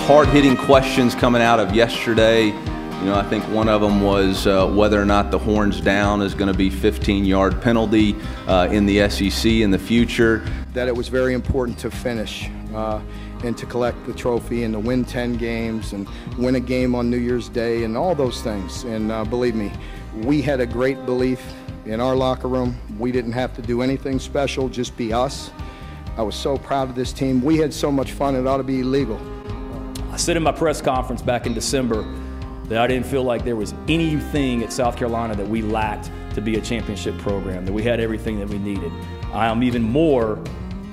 hard-hitting questions coming out of yesterday. You know, I think one of them was whether or not the horns down is going to be 15-yard penalty in the SEC in the future. That it was very important to finish and to collect the trophy and to win 10 games and win a game on New Year's Day and all those things. And believe me, we had a great belief in our locker room. We didn't have to do anything special, just be us. I was so proud of this team. We had so much fun, it ought to be illegal. I said in my press conference back in December that I didn't feel like there was anything at South Carolina that we lacked to be a championship program, that we had everything that we needed. I am even more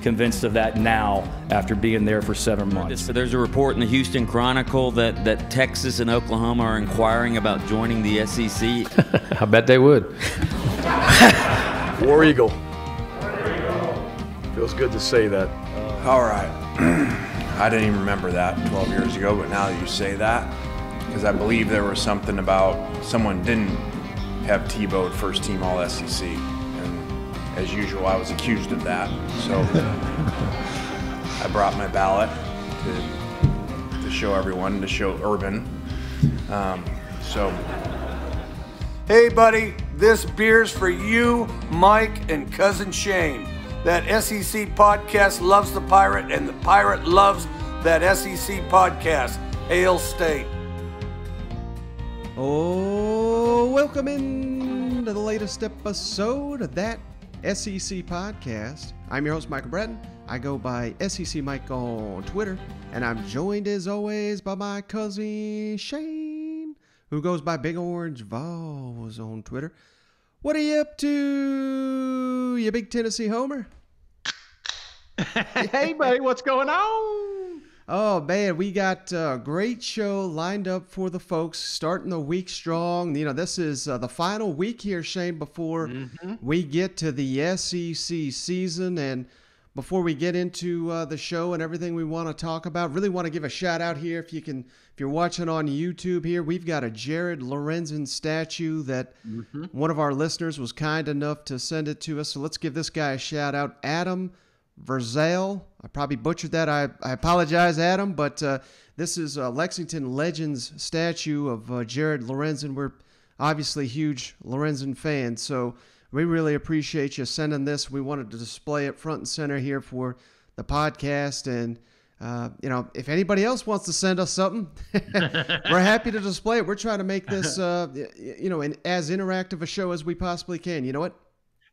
convinced of that now after being there for 7 months. There's a report in the Houston Chronicle that Texas and Oklahoma are inquiring about joining the SEC. I bet they would. War Eagle. Feels good to say that. All right. I didn't even remember that 12 years ago, but now that you say that, because I believe there was something about someone didn't have Tebowed first team all SEC. And as usual, I was accused of that. So I brought my ballot to show everyone, to show Urban. Hey, buddy, this beer's for you, Mike, and Cousin Shane. That SEC podcast loves the Pirate, and the Pirate loves that SEC podcast. Hail State. Oh, welcome in to the latest episode of that SEC podcast. I'm your host, Michael Breton. I go by SEC Mike on Twitter, and I'm joined as always by my cousin Shane, who goes by Big Orange Vols on Twitter. What are you up to, you big Tennessee homer? Hey, buddy, what's going on? Oh, man, we got a great show lined up for the folks, starting the week strong. You know, this is the final week here, Shane, before we get to the SEC season. And before we get into the show and everything we want to talk about, really want to give a shout out here. If you're watching on YouTube here, we've got a Jared Lorenzen statue that one of our listeners was kind enough to send it to us. So let's give this guy a shout out. Adam Verzel. I probably butchered that. I apologize, Adam, but this is a Lexington Legends statue of Jared Lorenzen. We're obviously huge Lorenzen fans, so we really appreciate you sending this. We wanted to display it front and center here for the podcast, and you know, if anybody else wants to send us something, we're happy to display it. We're trying to make this, you know, as interactive a show as we possibly can. You know what?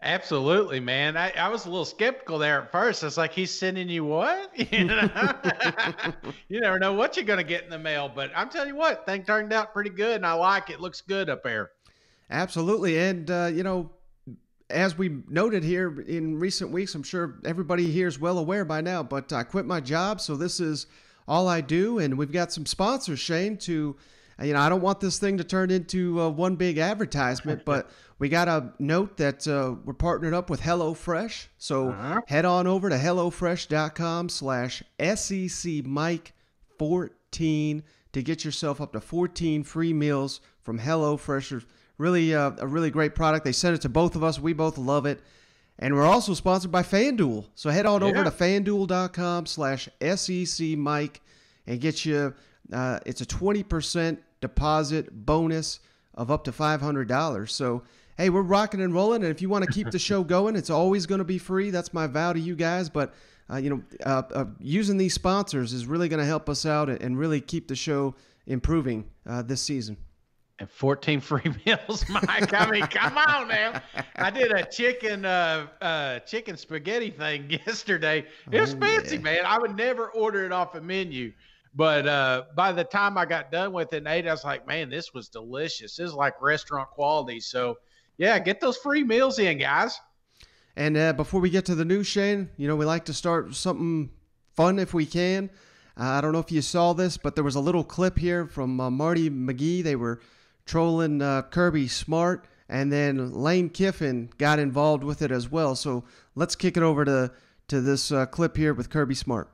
Absolutely, man. I was a little skeptical there at first. It's like, he's sending you what? You know? You never know what you're going to get in the mail. But I'm telling you what, thing turned out pretty good, and I like it. Looks good up there. Absolutely. And, you know, as we noted here in recent weeks, I'm sure everybody here is well aware by now, but I quit my job, so this is all I do. And we've got some sponsors, Shane, to, you know, I don't want this thing to turn into one big advertisement, but we got to note that we're partnered up with HelloFresh. So head on over to HelloFresh.com/SECMike14 to get yourself up to 14 free meals from HelloFresh. Really, a really great product. They sent it to both of us. We both love it. And we're also sponsored by FanDuel. So head on over to FanDuel.com/SECMike and get you, it's a 20% deposit bonus of up to $500. So, hey, we're rocking and rolling. And if you want to keep the show going, it's always going to be free. That's my vow to you guys. But, you know, using these sponsors is really going to help us out and really keep the show improving this season. And 14 free meals, Mike. I mean, come on now. I did a chicken spaghetti thing yesterday. It was fancy, man. I would never order it off a menu. But by the time I got done with it and ate, I was like, man, this was delicious. This is like restaurant quality. So, yeah, get those free meals in, guys. And before we get to the news, Shane, you know, we like to start something fun if we can. I don't know if you saw this, but there was a little clip here from Marty McGee. They were trolling Kirby Smart, and then Lane Kiffin got involved with it as well. So let's kick it over to this clip here with Kirby Smart.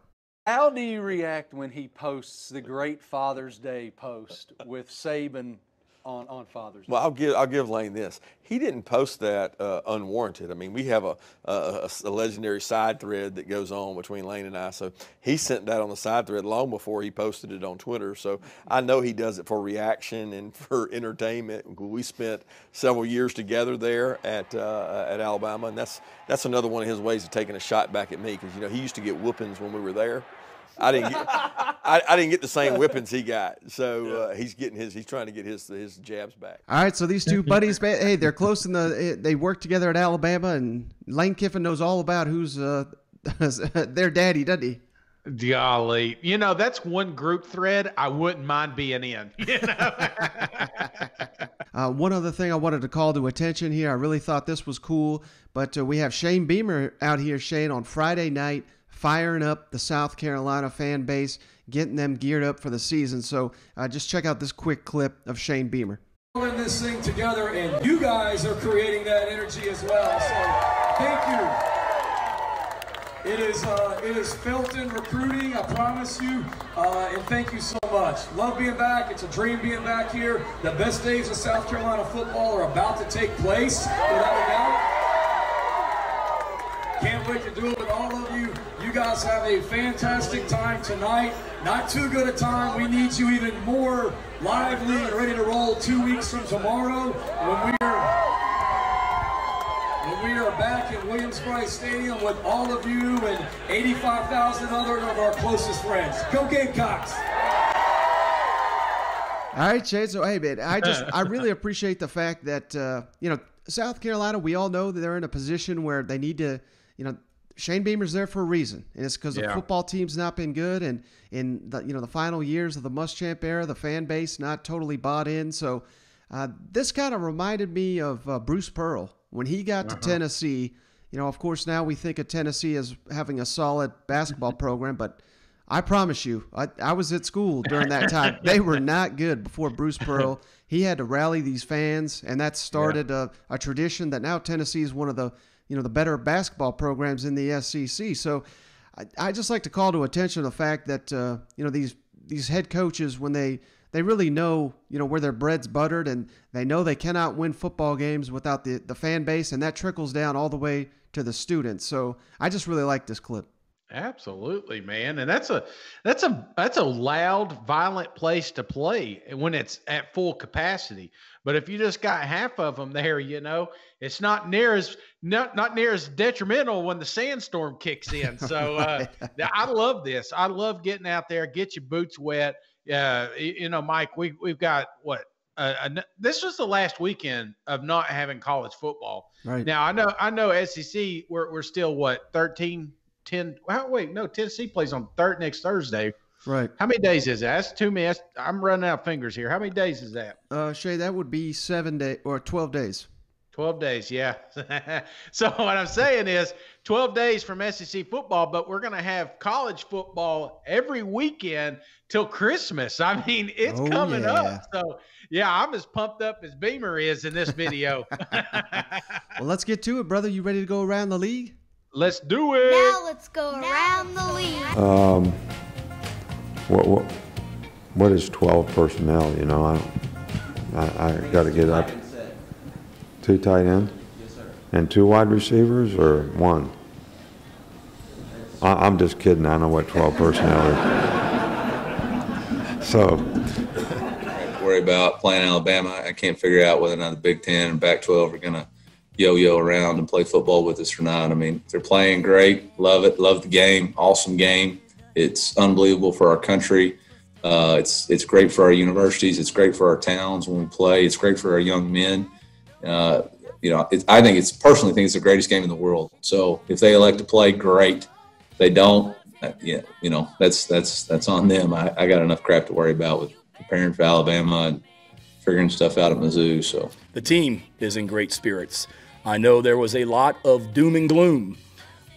How do you react when he posts the great Father's Day post with Saban on Father's Day? Well, I'll give Lane this. He didn't post that unwarranted. I mean, we have a legendary side thread that goes on between Lane and I. So he sent that on the side thread long before he posted it on Twitter. So I know he does it for reaction and for entertainment. We spent several years together there at Alabama, and that's another one of his ways of taking a shot back at me, because he used to get whoopings when we were there. I didn't get the same whippings he got, so he's trying to get his jabs back. All right, so these two buddies, hey, they're close they work together at Alabama, and Lane Kiffin knows all about who's their daddy, doesn't he? Golly, that's one group thread I wouldn't mind being in. One other thing I wanted to call to attention here, I really thought this was cool, but we have Shane Beamer out here, Shane, on Friday night, firing up the South Carolina fan base, getting them geared up for the season. So just check out this quick clip of Shane Beamer. We're in this thing together, and you guys are creating that energy as well. So thank you. It is felt in recruiting, I promise you, and thank you so much. Love being back. It's a dream being back here. The best days of South Carolina football are about to take place, without a doubt. Can't wait to do it with all of you. You guys have a fantastic time tonight. Not too good a time. We need you even more lively and ready to roll 2 weeks from tomorrow when we are back in Williams-Brice Stadium with all of you and 85,000 other of our closest friends. Go Gamecocks! All right, Shane. So, hey, man, I really appreciate the fact that, South Carolina, we all know that they're in a position where they need to, Shane Beamer's there for a reason, and it's because the football team's not been good, and in the final years of the Muschamp era, the fan base not totally bought in. So this kind of reminded me of Bruce Pearl when he got to Tennessee. Of course, now we think of Tennessee as having a solid basketball program, but I promise you, I was at school during that time. They were not good before Bruce Pearl. He had to rally these fans, and that started a tradition that now Tennessee is one of the the better basketball programs in the SEC. So I just like to call to attention the fact that, these head coaches, when they really know, where their bread's buttered, and they know they cannot win football games without the fan base, and that trickles down all the way to the students. So I just really like this clip. Absolutely, man. And that's a loud, violent place to play when it's at full capacity. But if you just got half of them there, it's not near as detrimental when the sandstorm kicks in. So I love this. I love getting out there, get your boots wet. Mike, we've got what? This was the last weekend of not having college football. Right. Now I know SEC. We're still what, 13. 10. Well, wait, no. Tennessee plays on next Thursday. Right. How many days is that? That's too many. I'm running out of fingers here. How many days is that? Shay, that would be 7 days or 12 days. 12 days, yeah. So what I'm saying is 12 days from SEC football, but we're going to have college football every weekend till Christmas. I mean, it's coming up. So, yeah, I'm as pumped up as Beamer is in this video. Well, let's get to it, brother. You ready to go around the league? Let's do it. Now let's go around the league. What is 12 personnel? I got to get up. 2 tight ends? Yes, sir. And 2 wide receivers or 1? I'm just kidding. I know what 12 personnel is. So. Worry about playing Alabama. I can't figure out whether or not the Big Ten and Pac-12 are going to yo-yo around and play football with us or not. I mean, they're playing great. Love it. Love the game. Awesome game. It's unbelievable for our country. It's great for our universities. It's great for our towns when we play. It's great for our young men. I personally think it's the greatest game in the world. So if they elect to play, great. If they don't, that's on them. I got enough crap to worry about with preparing for Alabama and figuring stuff out at Mizzou. So the team is in great spirits. I know there was a lot of doom and gloom.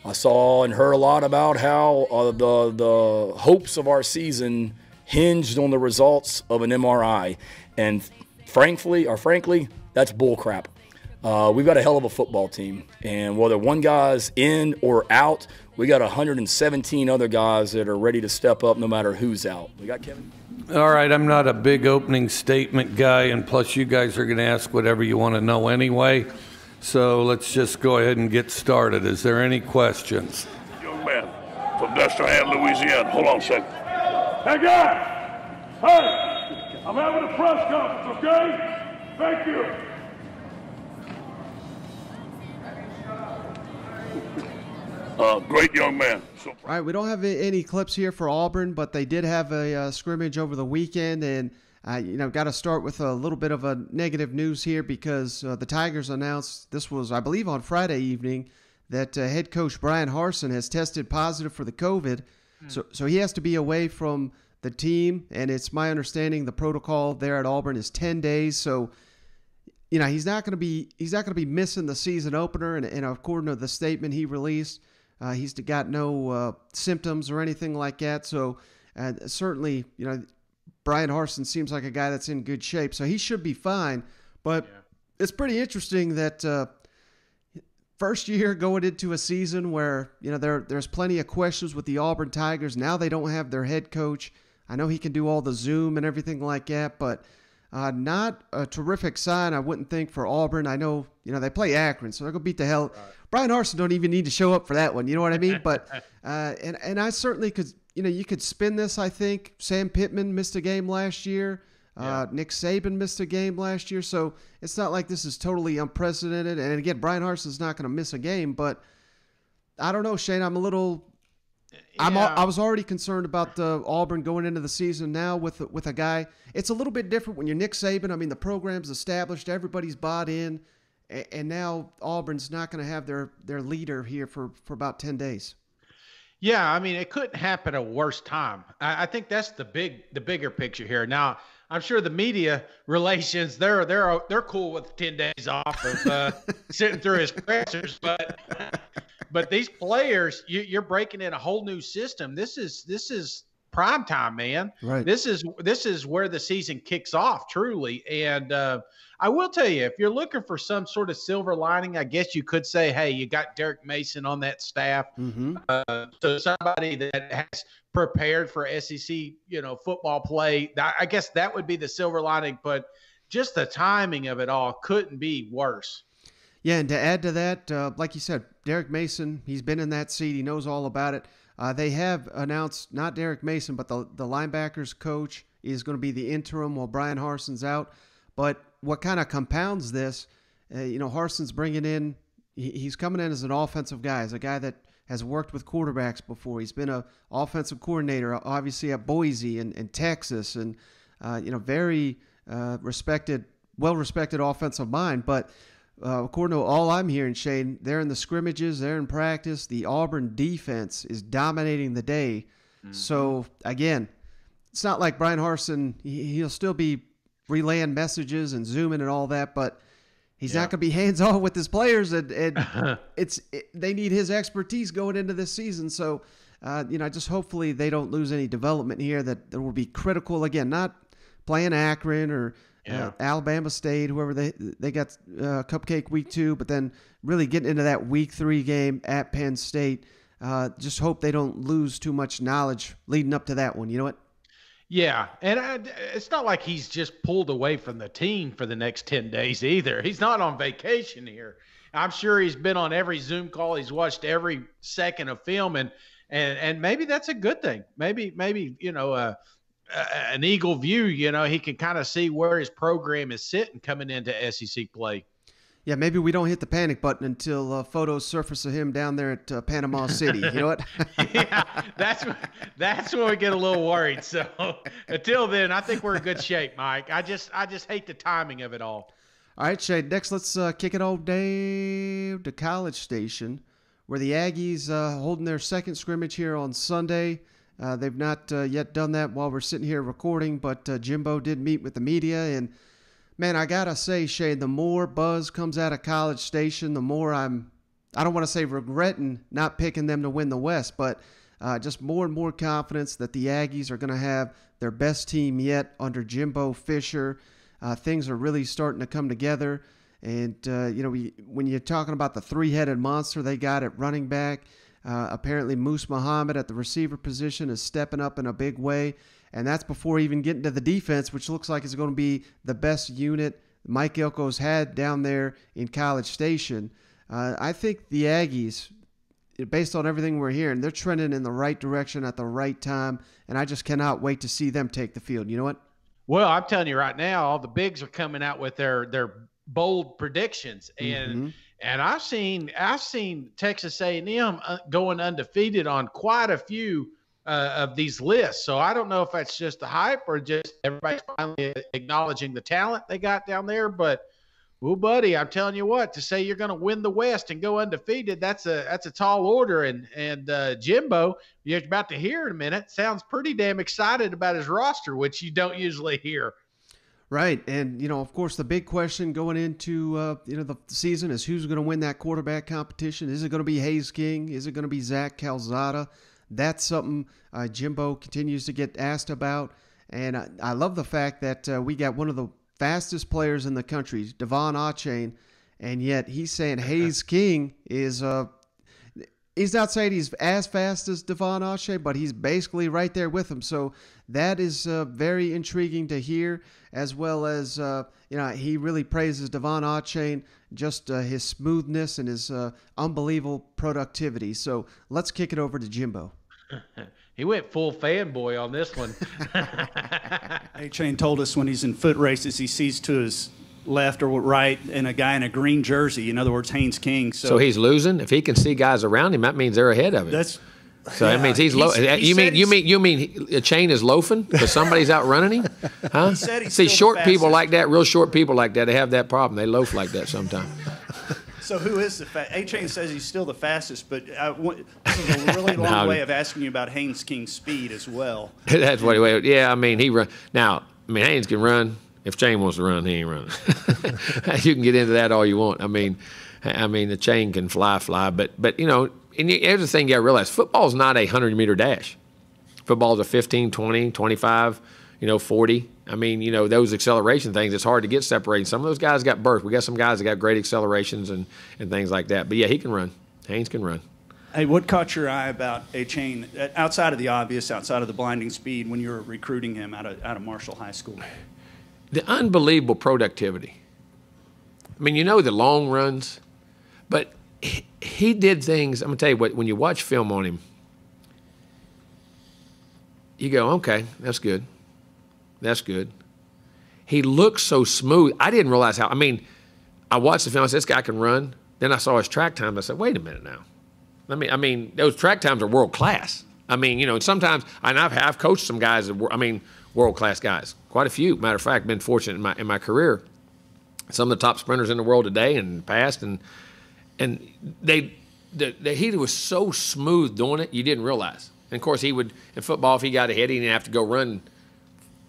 I saw and heard a lot about how the hopes of our season hinged on the results of an MRI. And frankly, that's bullcrap. We've got a hell of a football team. And whether one guy's in or out, we got 117 other guys that are ready to step up no matter who's out. We got Kevin. All right, I'm not a big opening statement guy, and plus you guys are going to ask whatever you want to know anyway. So let's just go ahead and get started. Is there any questions? Young man from Destrehan, Louisiana. Hold on a second. Hey, guys! Hey! I'm having a press conference, okay? Thank you. Great young man. All right, we don't have any clips here for Auburn, but they did have a scrimmage over the weekend, and got to start with a little bit of a negative news here because the Tigers announced, this was, I believe, on Friday evening, that head coach Bryan Harsin has tested positive for the COVID, so he has to be away from the team, and it's my understanding the protocol there at Auburn is 10 days, so he's not going to be missing the season opener, and according to the statement he released, he's got no symptoms or anything like that. So certainly, Bryan Harsin seems like a guy that's in good shape, so he should be fine. But it's pretty interesting that first year going into a season where there's plenty of questions with the Auburn Tigers. Now they don't have their head coach. I know he can do all the Zoom and everything like that, but not a terrific sign, I wouldn't think, for Auburn. I know, they play Akron, so they're going to beat the hell. Right. Bryan Harsin don't even need to show up for that one. You know what I mean? But and I certainly could, you could spin this, I think. Sam Pittman missed a game last year. Nick Saban missed a game last year. So it's not like this is totally unprecedented. And again, Bryan Harsin's not going to miss a game. But I don't know, Shane. I'm a little – I was already concerned about the Auburn going into the season now with a guy. It's a little bit different when you're Nick Saban. I mean, the program's established. Everybody's bought in. And now Auburn's not going to have their leader here for about 10 days. Yeah, I mean, it couldn't happen at a worse time. I think that's the bigger picture here. Now, I'm sure the media relations, they're cool with 10 days off of sitting through his pressers, but these players, you're breaking in a whole new system. This is prime time, man. Right. This is where the season kicks off, truly. And I will tell you, if you're looking for some sort of silver lining, I guess you could say, hey, you got Derek Mason on that staff. Mm-hmm. So somebody that has prepared for SEC, football play. I guess that would be the silver lining, but just the timing of it all couldn't be worse. Yeah, and to add to that, like you said, Derek Mason, he's been in that seat. He knows all about it. They have announced not Derek Mason, but the linebackers coach is going to be the interim while Bryan Harsin's out. But what kind of compounds this, Harsin's bringing in, he's coming in as an offensive guy, as a guy that has worked with quarterbacks before. He's been an offensive coordinator, obviously at Boise and Texas, and very well-respected offensive mind. But according to all I'm hearing, Shane, they're in the scrimmages, they're in practice. The Auburn defense is dominating the day. Mm-hmm. So, again, it's not like Bryan Harsin, he'll still be relaying messages and zooming and all that, but he's not going to be hands-on with his players, and they need his expertise going into this season. So, just hopefully they don't lose any development here that will be critical. Again, not playing Akron or Alabama State, whoever they got Cupcake Week 2, but then really getting into that Week 3 game at Penn State. Just hope they don't lose too much knowledge leading up to that one. You know what? Yeah, and it's not like he's just pulled away from the team for the next 10 days either. He's not on vacation here. I'm sure he's been on every Zoom call. He's watched every second of film, and maybe that's a good thing. Maybe an eagle view, he can kind of see where his program is sitting coming into SEC play. Yeah, maybe we don't hit the panic button until photos surface of him down there at Panama City. You know what? Yeah, that's when we get a little worried. So until then, I think we're in good shape, Mike. I just hate the timing of it all. All right, Shade. Next, let's kick it all down to College Station, where the Aggies holding their second scrimmage here on Sunday. They've not yet done that while we're sitting here recording, but Jimbo did meet with the media, and man, I gotta say, Shane, the more buzz comes out of College Station, the more I don't want to say regretting not picking them to win the West, but just more and more confidence that the Aggies are going to have their best team yet under Jimbo Fisher. Things are really starting to come together. And, when you're talking about the three-headed monster they got at running back, Apparently Moose Muhammad at the receiver position is stepping up in a big way, and that's before even getting to the defense, which looks like it's going to be the best unit Mike Elko's had down there in College Station. I think the Aggies, based on everything we're hearing, they're trending in the right direction at the right time, and I just cannot wait to see them take the field. You know what? Well, I'm telling you right now, all the bigs are coming out with their bold predictions, and I've seen Texas A&M going undefeated on quite a few of these lists. So I don't know if that's just the hype or just everybody's finally acknowledging the talent they got down there. But, well, buddy, I'm telling you what, to say you're going to win the West and go undefeated, that's a tall order. And Jimbo, you're about to hear in a minute, sounds pretty damn excited about his roster, which you don't usually hear. Right. And, of course, the big question going into, the season is who's going to win that quarterback competition. Is it going to be Hayes King? Is it going to be Zach Calzada? That's something Jimbo continues to get asked about. And I love the fact that we got one of the fastest players in the country, Devon Achane, and yet he's saying Hayes King is he's not saying he's as fast as Devon Achane, but he's basically right there with him. So that is very intriguing to hear, as well as, he really praises Devon Achane, just his smoothness and his unbelievable productivity. So let's kick it over to Jimbo. He went full fanboy on this one. Achane told us when he's in foot races, he sees to his left or right and a guy in a green jersey, in other words, Haynes King. So he's losing? If he can see guys around him, that means they're ahead of him. That means he's low. You mean a chain is loafing because somebody's outrunning him? Huh? See, short people like that, real short people like that, they have that problem. They loaf like that sometimes. So who is the fastest? Achane says he's still the fastest, but this is a really long way of asking you about Haynes King's speed as well. That's what he. Yeah, I mean he run. Now, Haynes can run. If Chain wants to run, he ain't running. You can get into that all you want. I mean, the Chain can fly, but and here's the thing you got to realize: football is not a 100-meter dash. Football is a 15, 20, 25, 40. I mean, those acceleration things, it's hard to get separated. Some of those guys got burst. We got some guys that got great accelerations and things like that. But, yeah, he can run. Haynes can run. Hey, what caught your eye about Achane, outside of the obvious, outside of the blinding speed, when you were recruiting him out of Marshall High School? The unbelievable productivity. I mean, the long runs, but he did things. I'm going to tell you what, when you watch film on him, you go, okay, that's good. That's good. He looks so smooth. I didn't realize how. I watched the film. I said, this guy can run. Then I saw his track time. I said, wait a minute now. Those track times are world class. Sometimes, and I've coached some guys that world class guys. Quite a few. Matter of fact, been fortunate in my career. Some of the top sprinters in the world today and past, and he was so smooth doing it, you didn't realize. And of course, he would in football if he got ahead, he didn't have to go run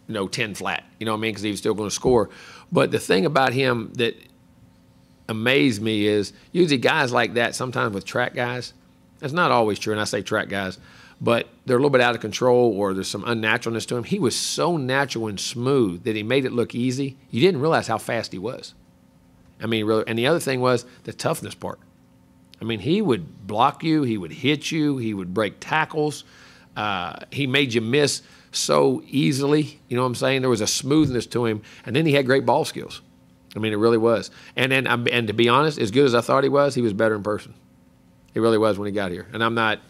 10 flat, because he was still going to score. But the thing about him that amazed me is usually guys like that, sometimes with track guys, that's not always true, and I say track guys, but they're a little bit out of control or there's some unnaturalness to him. He was so natural and smooth that he made it look easy. You didn't realize how fast he was. Really, and the other thing was the toughness part. He would block you, he would hit you, he would break tackles. He made you miss so easily, you know what I'm saying? There was a smoothness to him, and then he had great ball skills. It really was. And to be honest, as good as I thought he was better in person. He really was when he got here. And I'm not,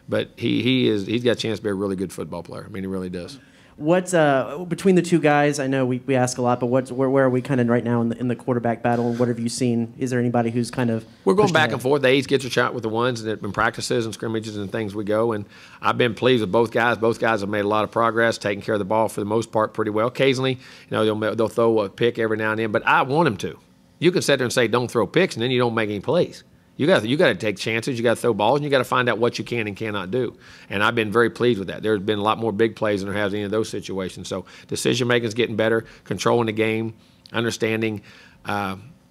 but he's got a chance to be a really good football player. He really does. What's between the two guys? I know we ask a lot, but where are we kind of right now in the quarterback battle? And what have you seen? Is there anybody who's kind of we're going back and forth? They each get a shot with the ones that in practices and scrimmages and things we go. And I've been pleased with both guys. Both guys have made a lot of progress, taking care of the ball for the most part pretty well. Occasionally, they'll throw a pick every now and then, but I want them to. You can sit there and say don't throw picks, and then you don't make any plays. You got to take chances. You got to throw balls, and you got to find out what you can and cannot do. And I've been very pleased with that. There's been a lot more big plays than there has any of those situations. So decision making is getting better, controlling the game, understanding.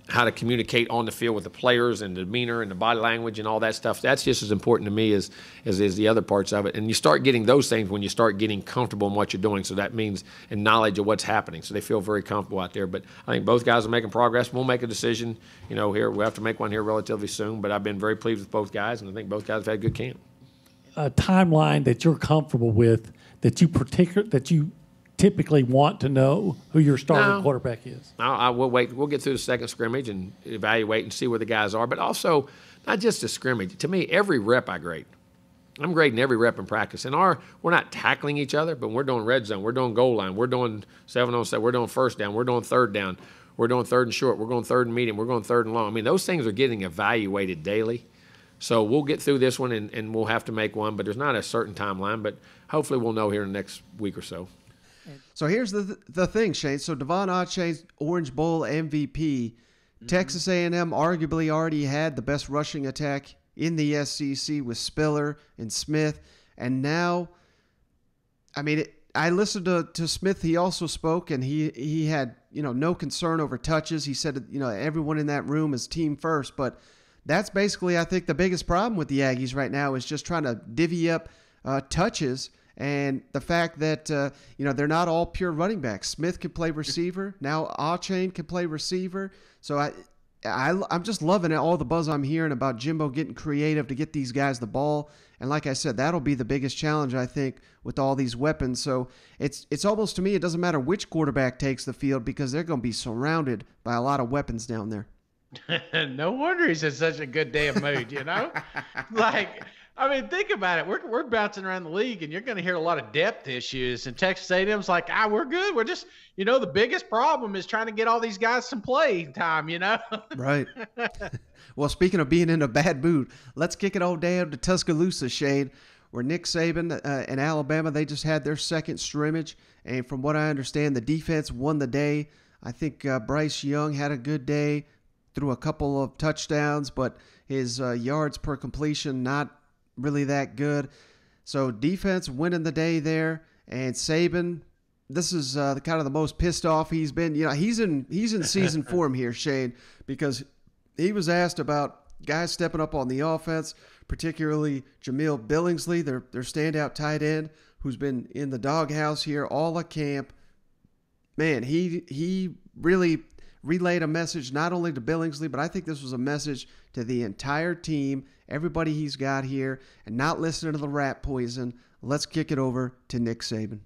how to communicate on the field with the players and the demeanor and the body language and all that stuff. That's just as important to me as the other parts of it. And you start getting those things when you start getting comfortable in what you're doing. So that means and knowledge of what's happening. So they feel very comfortable out there. But I think both guys are making progress. We'll make a decision, here. We'll have to make one here relatively soon. But I've been very pleased with both guys, and I think both guys have had a good camp. A timeline that you're comfortable with, that you typically want to know who your starting quarterback is? I will wait. We'll get through the second scrimmage and evaluate and see where the guys are. But also, not just the scrimmage. To me, every rep I grade. I'm grading every rep in practice. And we're not tackling each other, but we're doing red zone. We're doing goal line. We're doing 7-on-7. We're doing first down. We're doing third down. We're doing third and short. We're going third and medium. We're going third and long. I mean, those things are getting evaluated daily. So we'll get through this one, and we'll have to make one. But there's not a certain timeline. But hopefully we'll know here in the next week or so. So here's the thing, Shane. So Devon Achane's Orange Bowl MVP. Texas A&M arguably already had the best rushing attack in the SEC with Spiller and Smith. And now, I listened to Smith. He also spoke, and he had, no concern over touches. He said, everyone in that room is team first. But that's basically, I think, the biggest problem with the Aggies right now is just trying to divvy up touches. And the fact that, they're not all pure running backs. Smith can play receiver. Now Achane can play receiver. So I'm just loving all the buzz I'm hearing about Jimbo getting creative to get these guys the ball. And like I said, that'll be the biggest challenge, I think, with all these weapons. So it's almost, to me, it doesn't matter which quarterback takes the field because they're going to be surrounded by a lot of weapons down there. No wonder he's in such a good damn mood, think about it. We're bouncing around the league, and you're going to hear a lot of depth issues. And Texas A&M's like, we're good. We're just, the biggest problem is trying to get all these guys some play time, Right. Well, speaking of being in a bad mood, let's kick it all down to Tuscaloosa, Shane, where Nick Saban and Alabama, they just had their second scrimmage. And from what I understand, the defense won the day. I think Bryce Young had a good day, threw a couple of touchdowns, but his yards per completion not really that good. So defense winning the day there, and Saban, this is kind of the most pissed off he's been. He's in season form here, Shane, because he was asked about guys stepping up on the offense, particularly Jamil Billingsley, their standout tight end, who's been in the doghouse here all of camp. Man, he really relayed a message not only to Billingsley, but I think this was a message to the entire team, everybody he's got here, and not listening to the rat poison. Let's kick it over to Nick Saban.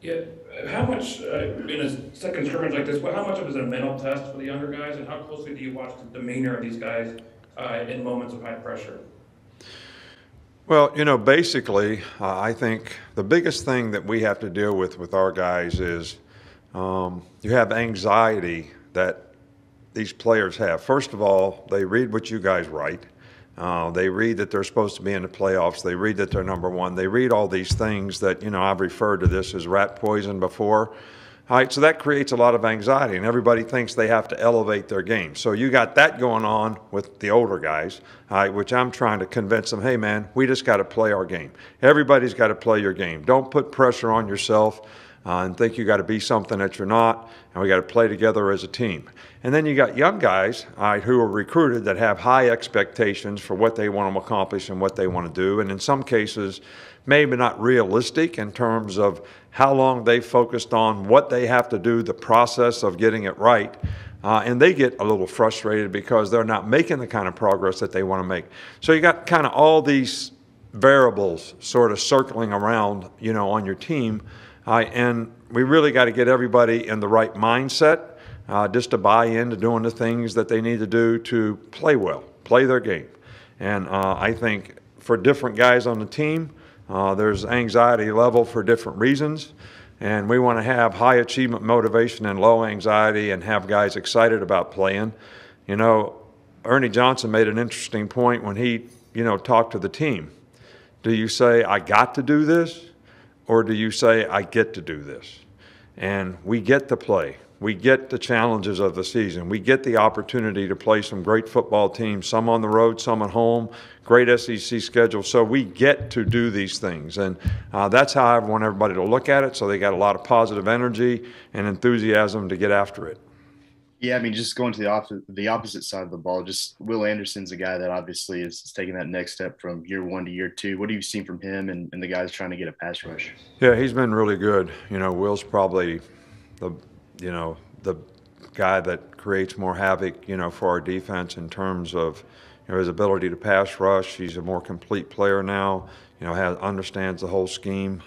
Yeah, how much in a second scrimmage like this, how much of it is a mental test for the younger guys, and how closely do you watch the demeanor of these guys in moments of high pressure? Well, basically, I think the biggest thing that we have to deal with our guys is you have anxiety that these players have. First of all, they read what you guys write. They read that they're supposed to be in the playoffs. They read that they're number one. They read all these things that, I've referred to this as rat poison before. All right, so that creates a lot of anxiety, and everybody thinks they have to elevate their game. So you got that going on with the older guys, all right, which I'm trying to convince them, hey, man, we just got to play our game. Everybody's got to play your game. Don't put pressure on yourself and think you got to be something that you're not, and we got to play together as a team. And then you got young guys who are recruited that have high expectations for what they want to accomplish and what they want to do, and in some cases maybe not realistic in terms of how long they focused on what they have to do, the process of getting it right, and they get a little frustrated because they're not making the kind of progress that they want to make. So you got kind of all these variables sort of circling around, on your team, and we really got to get everybody in the right mindset just to buy into doing the things that they need to do to play well, play their game. And I think for different guys on the team, there's anxiety level for different reasons, and we want to have high achievement motivation and low anxiety and have guys excited about playing. Ernie Johnson made an interesting point when he, talked to the team. Do you say, I got to do this, or do you say, I get to do this? And we get to play. We get the challenges of the season. We get the opportunity to play some great football teams, some on the road, some at home, great SEC schedule. So we get to do these things. And that's how I want everybody to look at it, so they got a lot of positive energy and enthusiasm to get after it. Yeah, I mean, just going to the opposite side of the ball, just Will Anderson's a guy that obviously is taking that next step from year 1 to year 2. What have you seen from him and the guys trying to get a pass rush? Yeah, he's been really good. You know, Will's probably the guy that creates more havoc, for our defense in terms of, his ability to pass rush. He's a more complete player now. Understands the whole scheme.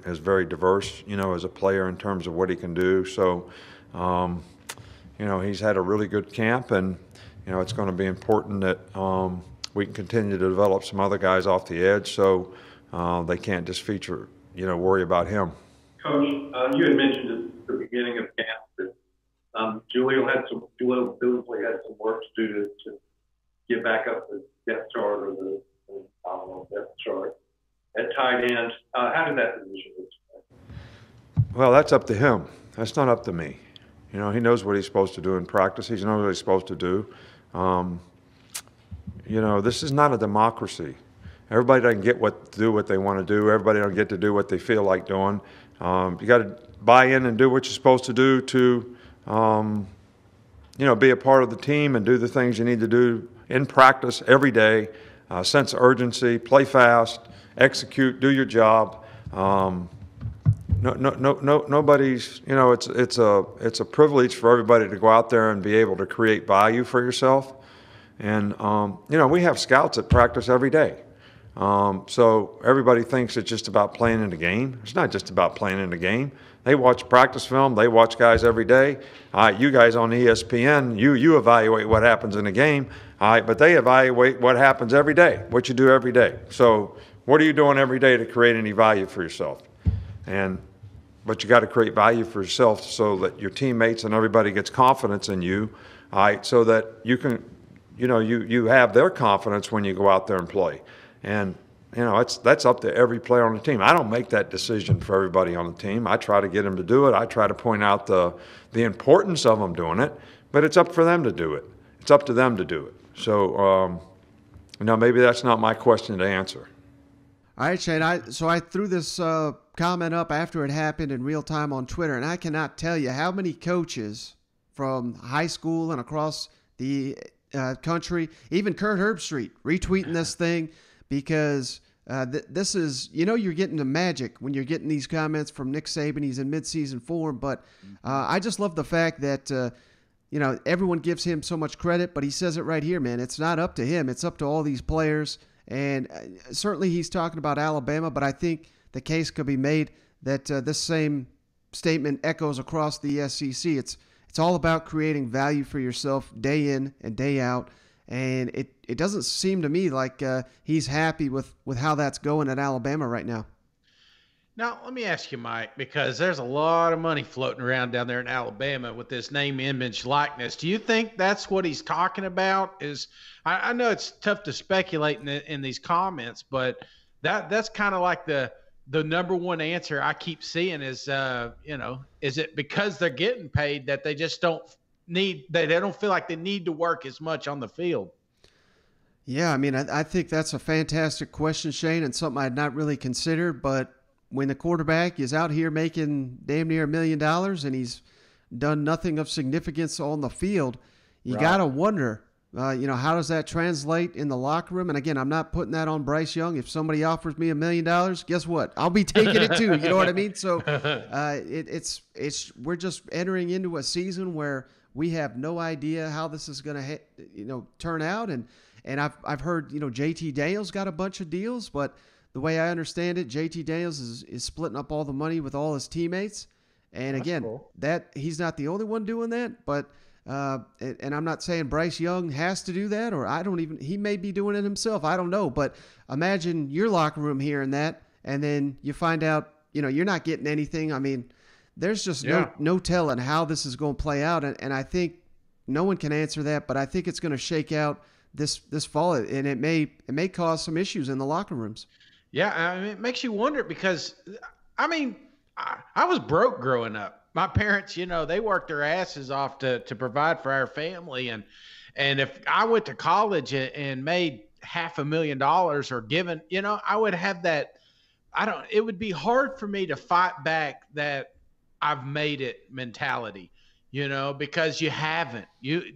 Is very diverse, as a player in terms of what he can do. So, he's had a really good camp, and it's going to be important that we can continue to develop some other guys off the edge, so they can't just worry about him. Coach, you had mentioned at the beginning of camp that Julio Bisley had some work to do to get back up the depth chart or the depth chart at tight end. How did that position look? Well, that's up to him. That's not up to me. He knows what he's supposed to do in practice. He knows what he's supposed to do. This is not a democracy. Everybody doesn't do what they want to do. Everybody don't get to do what they feel like doing. You got to buy in and do what you're supposed to do to, be a part of the team and do the things you need to do in practice every day. Sense of urgency, play fast, execute, do your job. Nobody's. It's a privilege for everybody to go out there and be able to create value for yourself. And we have scouts that practice every day. So everybody thinks it's just about playing in the game. It's not just about playing in the game. They watch practice film. They watch guys every day. You guys on ESPN, you evaluate what happens in the game. But they evaluate what happens every day, what you do every day. So what are you doing every day to create any value for yourself? But you got to create value for yourself so that your teammates and everybody gets confidence in you, so that you can, you have their confidence when you go out there and play. And, that's up to every player on the team. I don't make that decision for everybody on the team. I try to get them to do it. I try to point out the importance of them doing it, but it's up for them to do it. It's up to them to do it. So, maybe that's not my question to answer. All right, Shane. So I threw this comment up after it happened in real time on Twitter, and I cannot tell you how many coaches from high school and across the country, even Kurt Herbstreit, retweeting this thing because this is, you're getting the magic when you're getting these comments from Nick Saban. He's in midseason form, but I just love the fact that everyone gives him so much credit, but he says it right here, man. It's not up to him. It's up to all these players. And certainly he's talking about Alabama, but I think the case could be made that this same statement echoes across the SEC. It's all about creating value for yourself day in and day out. And it doesn't seem to me like he's happy with how that's going at Alabama right now. Now, let me ask you, Mike, because there's a lot of money floating around down there in Alabama with this name, image, likeness. Do you think that's what he's talking about? I know it's tough to speculate in these comments, but that's kind of like the number one answer I keep seeing is, is it because they're getting paid that they just don't they don't feel like they need to work as much on the field? Yeah, I mean, I think that's a fantastic question, Shane, and something I'd not really considered, but when the quarterback is out here making damn near $1 million and he's done nothing of significance on the field, you got to wonder, how does that translate in the locker room? And again, I'm not putting that on Bryce Young. If somebody offers me $1 million, guess what? I'll be taking it too. You know what I mean? So we're just entering into a season where we have no idea how this is going to turn out. And I've heard JT Daniels got a bunch of deals, but the way I understand it, JT Daniels is splitting up all the money with all his teammates. And again, that he's not the only one doing that, but and I'm not saying Bryce Young has to do that, or he may be doing it himself. I don't know. But imagine your locker room hearing that, and then you find out, you're not getting anything. I mean, there's just no telling how this is going to play out. And I think no one can answer that, but I think it's going to shake out this fall, and it may cause some issues in the locker rooms. Yeah, I mean, it makes you wonder because, I mean, I was broke growing up. My parents, they worked their asses off to provide for our family. And if I went to college and made $500,000 or given, I would have that. It would be hard for me to fight back that I've made it mentality. because you haven't.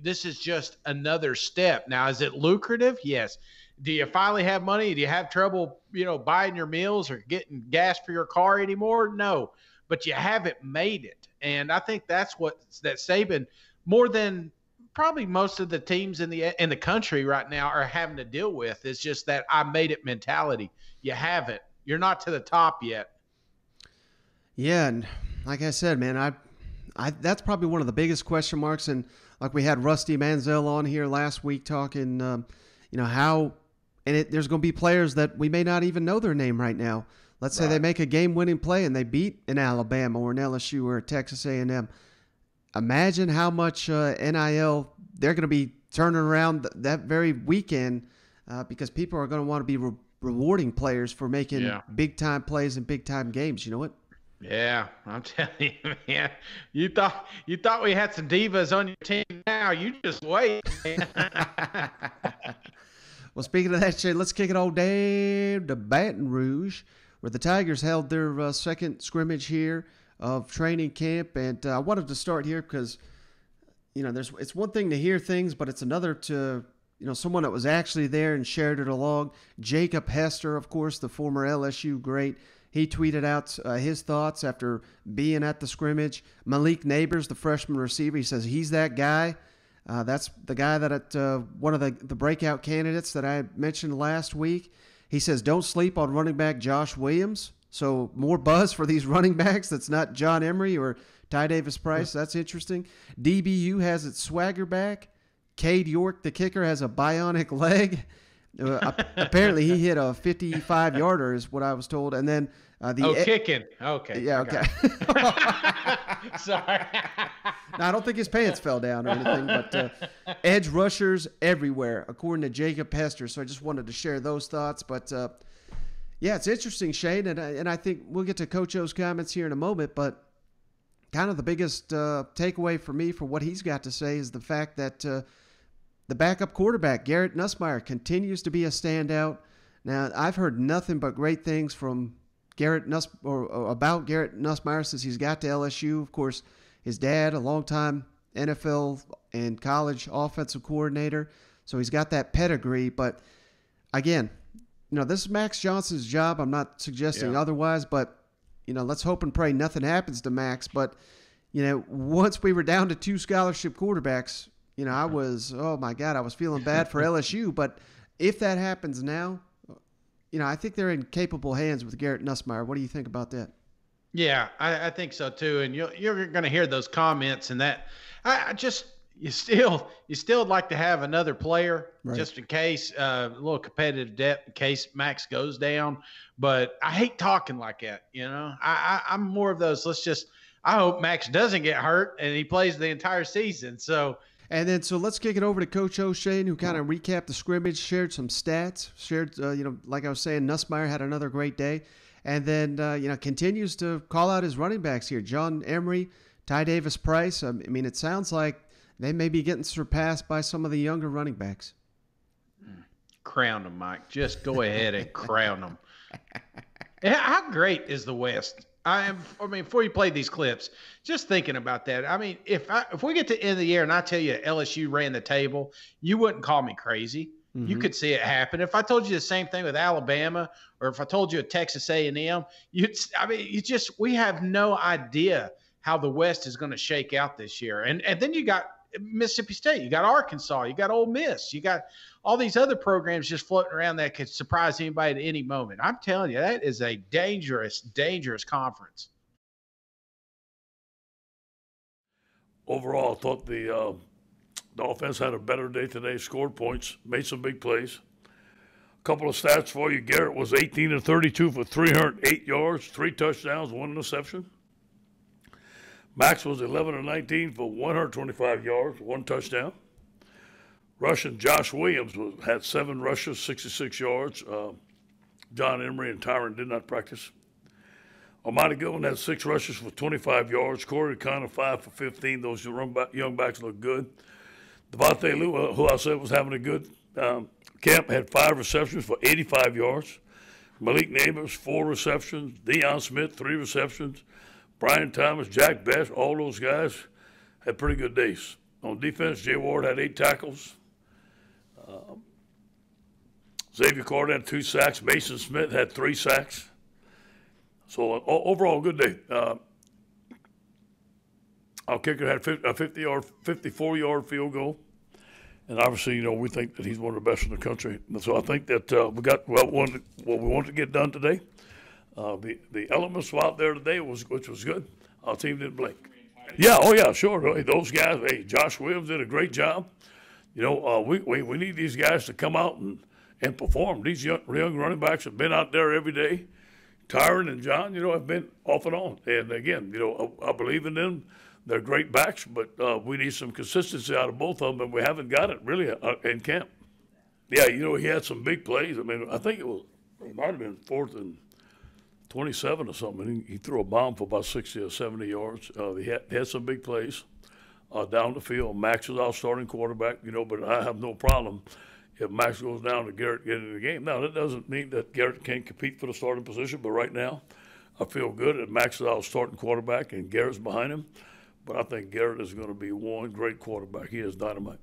This is just another step. Now, is it lucrative? Yes. Do you finally have money? Do you have trouble, buying your meals or getting gas for your car anymore? No, but you haven't made it. And I think that's that Saban, more than probably most of the teams in the country right now are having to deal with, is just that I made it mentality. You haven't. You're not to the top yet. Yeah, and like I said, man, I that's probably one of the biggest question marks. And like we had Rusty Manziel on here last week talking, how, and there's going to be players that we may not even know their name right now. Let's say they make a game-winning play and they beat an Alabama or an LSU or a Texas A&M. Imagine how much NIL they're going to be turning around that very weekend because people are going to want to be rewarding players for making big-time plays in big-time games. You know what? Yeah, I'm telling you, man. You thought we had some divas on your team. Now you just wait. Well, speaking of that, Shane, let's kick it all down to Baton Rouge, where the Tigers held their second scrimmage here of training camp. And I wanted to start here because, it's one thing to hear things, but it's another to, someone that was actually there and shared it along. Jacob Hester, of course, the former LSU great. He tweeted out his thoughts after being at the scrimmage. Malik Neighbors, the freshman receiver, he says he's that guy. That's the guy that one of the breakout candidates that I mentioned last week. He says don't sleep on running back Josh Williams. So more buzz for these running backs. That's not John Emery or Ty Davis Price. That's interesting. DBU has its swagger back. Cade York, the kicker, has a bionic leg. Apparently he hit a 55-yarder is what I was told. And then kicking. Okay. Yeah, okay. Sorry. No, I don't think his pants fell down or anything, but edge rushers everywhere, according to Jacob Hester. So I just wanted to share those thoughts. But, it's interesting, Shane, and I think we'll get to Coach O's comments here in a moment, but kind of the biggest takeaway for me for what he's got to say is the fact that the backup quarterback, Garrett Nussmeier, continues to be a standout. Now, I've heard nothing but great things from about Garrett Nussmeier since he's got to LSU. Of course, his dad, a longtime NFL and college offensive coordinator, so he's got that pedigree. But again, this is Max Johnson's job. I'm not suggesting otherwise, but let's hope and pray nothing happens to Max. But once we were down to 2 scholarship quarterbacks, I was, oh my God, I was feeling bad for LSU. But if that happens now, I think they're in capable hands with Garrett Nussmeier. What do you think about that? Yeah, I think so too. And you're going to hear those comments and that. You still like to have another player just in case, a little competitive depth in case Max goes down. But I hate talking like that. I'm more of those. I hope Max doesn't get hurt and he plays the entire season. So let's kick it over to Coach O'Shane, who kind of recapped the scrimmage, shared some stats, like I was saying, Nussmeier had another great day, and then continues to call out his running backs here, John Emery, Ty Davis Price. I mean, it sounds like they may be getting surpassed by some of the younger running backs. Crown them, Mike. Just go ahead and crown them. How great is the West? Before you play these clips, just thinking about that. I mean, if we get to the end of the year and I tell you LSU ran the table, you wouldn't call me crazy. Mm-hmm. You could see it happen. If I told you the same thing with Alabama, or if I told you at Texas A&M, we have no idea how the West is going to shake out this year. And then you got Mississippi State, you got Arkansas, you got Ole Miss, you got all these other programs just floating around that could surprise anybody at any moment. I'm telling you, that is a dangerous, dangerous conference. Overall, I thought the offense had a better day today, scored points, made some big plays. A couple of stats for you. Garrett was 18 of 32 for 308 yards, 3 touchdowns, 1 interception. Max was 11 of 19 for 125 yards, 1 touchdown. Rushing Josh Williams had 7 rushes, 66 yards. John Emery and Tyron did not practice. Almighty Goodwin had 6 rushes for 25 yards. Corey Connor 5 for 15. Those young backs look good. Devontae Lou, who I said was having a good camp, had 5 receptions for 85 yards. Malik Neighbors 4 receptions. Deion Smith 3 receptions. Brian Thomas, Jack Best, all those guys had pretty good days. On defense, Jay Ward had 8 tackles. Xavier Carter had 2 sacks. Mason Smith had 3 sacks. So overall, good day. Our kicker had a 54-yard field goal. And obviously, we think that he's one of the best in the country. And so I think that we got what we wanted to get done today. The elements were out there today, which was good. Our team didn't blink. Yeah, oh yeah, sure. Hey, those guys, Josh Williams did a great job. We need these guys to come out and perform. These young running backs have been out there every day. Tyron and John, have been off and on. And again, I believe in them. They're great backs, but we need some consistency out of both of them, and we haven't got it really in camp. Yeah, he had some big plays. I mean, I think it might have been 4th and 27 or something. He threw a bomb for about 60 or 70 yards. He had some big plays down the field. Max is our starting quarterback, but I have no problem if Max goes down to Garrett getting in the game. Now, that doesn't mean that Garrett can't compete for the starting position, but right now I feel good that Max is our starting quarterback and Garrett's behind him. But I think Garrett is going to be one great quarterback. He is dynamite.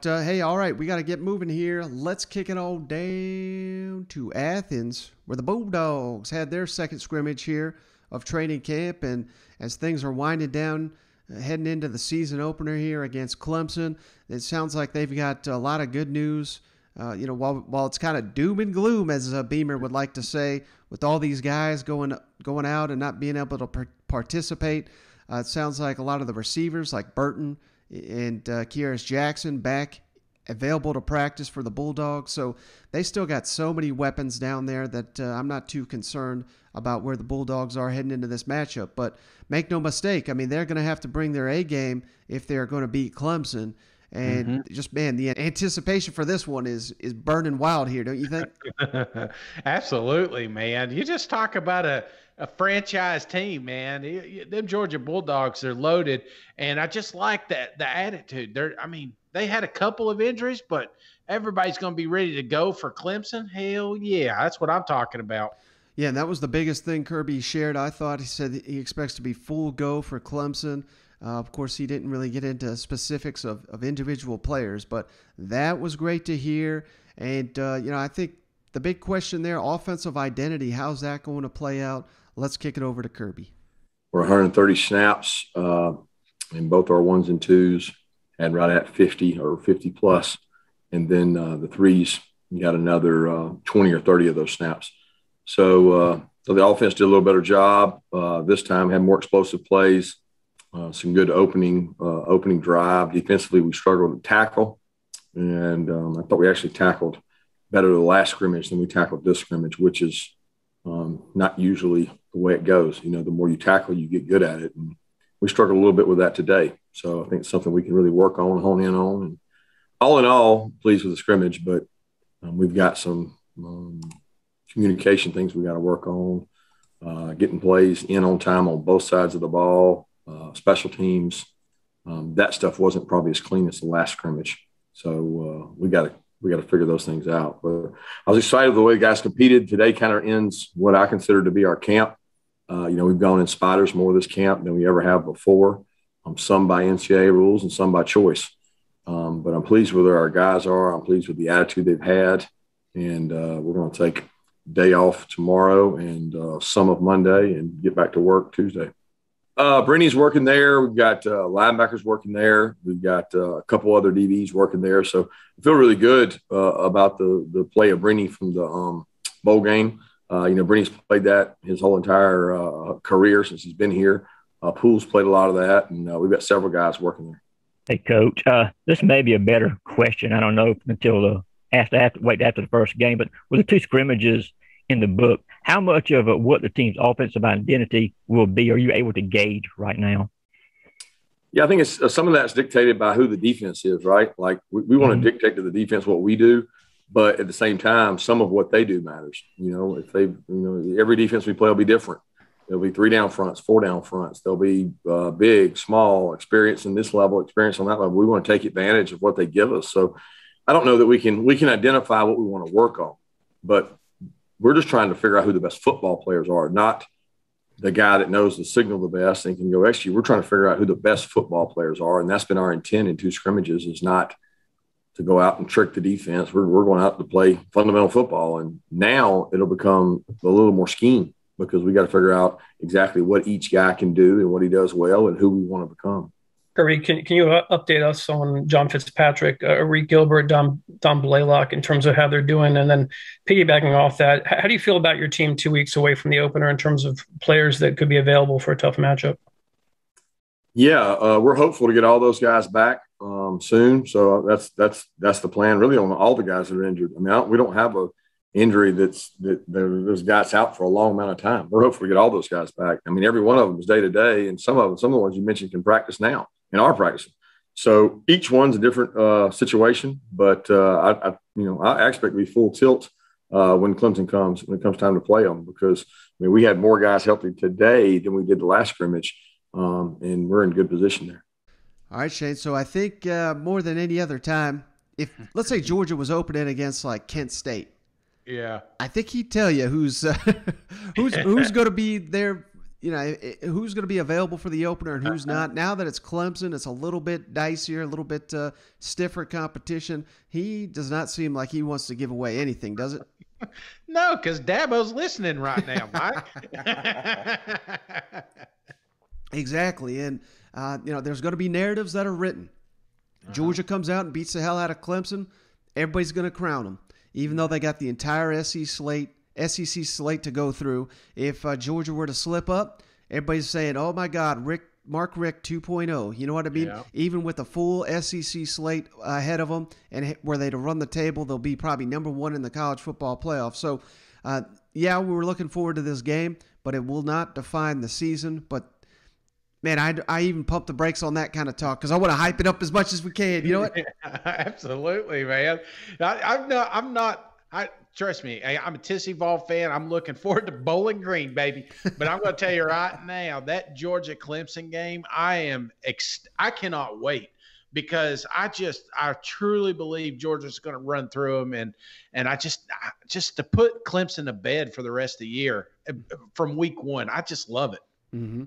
Hey, all right, we got to get moving here. Let's kick it all down to Athens, where the Bulldogs had their second scrimmage here of training camp. And as things are winding down, heading into the season opener here against Clemson, it sounds like they've got a lot of good news. While it's kind of doom and gloom, as Beamer would like to say, with all these guys going out and not being able to participate, it sounds like a lot of the receivers like Burton and Kieris Jackson back available to practice for the Bulldogs. So they still got so many weapons down there that I'm not too concerned about where the Bulldogs are heading into this matchup. But make no mistake, I mean, they're going to have to bring their A game if they're going to beat Clemson. And just, man, the anticipation for this one is burning wild here, don't you think? Absolutely, man. You just talk about a franchise team, man. Them Georgia Bulldogs, they're loaded. And I just like the attitude. They had a couple of injuries, but everybody's going to be ready to go for Clemson. Hell yeah, that's what I'm talking about. Yeah, and that was the biggest thing Kirby shared, I thought. He said he expects to be full go for Clemson. Of course, he didn't really get into specifics of individual players, but that was great to hear. And, I think the big question there, offensive identity, how's that going to play out? Let's kick it over to Kirby. We're 130 snaps in both our 1s and 2s, and right at 50 or 50 plus. And then the 3s, you got another 20 or 30 of those snaps. So the offense did a little better job this time, had more explosive plays. Some good opening drive. Defensively, we struggled to tackle, and I thought we actually tackled better the last scrimmage than we tackled this scrimmage, which is not usually the way it goes. The more you tackle, you get good at it, and we struggled a little bit with that today. So I think it's something we can really work on, hone in on. And all in all, pleased with the scrimmage, but we've got some communication things we got to work on, getting plays in on time on both sides of the ball. Special teams, that stuff wasn't probably as clean as the last scrimmage. So we got to figure those things out. But I was excited with the way the guys competed. Today kind of ends what I consider to be our camp. We've gone in spiders more this camp than we ever have before. Some by NCAA rules and some by choice. But I'm pleased with where our guys are. I'm pleased with the attitude they've had. And we're going to take a day off tomorrow and some of Monday and get back to work Tuesday. Brittany's working there. We've got linebackers working there. We've got a couple other DBs working there. So I feel really good about the play of Brittany from the bowl game. Brittany's played that his whole entire career since he's been here. Poole's played a lot of that, and we've got several guys working there. Hey, Coach, this may be a better question. I don't know until wait after the first game, but with the 2 scrimmages in the book, how much of what the team's offensive identity will be are you able to gauge right now? Yeah, I think it's some of that's dictated by who the defense is, right? Like we want to dictate to the defense what we do, but at the same time, some of what they do matters. If every defense we play will be different. There'll be 3 down fronts, 4 down fronts. There'll be big, small, experience in this level, experience on that level. We want to take advantage of what they give us. So I don't know that we can identify what we want to work on, but we're just trying to figure out who the best football players are, not the guy that knows the signal the best and can go execute. We're trying to figure out who the best football players are, and that's been our intent in 2 scrimmages, is not to go out and trick the defense. We're going out to play fundamental football, and now it'll become a little more scheme because we got to figure out exactly what each guy can do and what he does well and who we want to become. Kirby, can you update us on John Fitzpatrick, Reed Gilbert, Don Blaylock in terms of how they're doing? And then piggybacking off that, how do you feel about your team 2 weeks away from the opener in terms of players that could be available for a tough matchup? Yeah, we're hopeful to get all those guys back soon. So that's the plan really on all the guys that are injured. I mean, we don't have a injury that there's guys out for a long amount of time. We're hopeful to get all those guys back. I mean, every one of them is day to day, and some of the ones you mentioned can practice now and are practicing. So each one's a different situation, but I expect to be full tilt when Clemson comes, when it comes time to play them, because I mean, we had more guys healthy today than we did the last scrimmage, and we're in good position there. All right, Shane. So I think more than any other time, if let's say Georgia was opening against like Kent State, yeah, I think he'd tell you who's going to be there. You know, who's going to be available for the opener and who's not. Now that it's Clemson, it's a little bit dicier, a little bit stiffer competition. He does not seem like he wants to give away anything, does it? No, because Dabo's listening right now, Mike. Exactly, and there's going to be narratives that are written. Georgia comes out and beats the hell out of Clemson. Everybody's going to crown them, even though they got the entire SEC slate to go through. If Georgia were to slip up, everybody's saying, "Oh my God, Mark Richt 2.0." You know what I mean? Yeah. Even with the full SEC slate ahead of them, and were they to run the table, they'll be probably number 1 in the college football playoff. So, we were looking forward to this game, but it will not define the season. But man, I even pump the brakes on that kind of talk because I want to hype it up as much as we can. You know what? Absolutely, man. Trust me, I'm a Tennessee Vol fan. I'm looking forward to Bowling Green, baby. But I'm going to tell you right now, that Georgia Clemson game, I cannot wait because I truly believe Georgia's going to run through them, and I just to put Clemson to bed for the rest of the year from week 1, I just love it. Mm-hmm.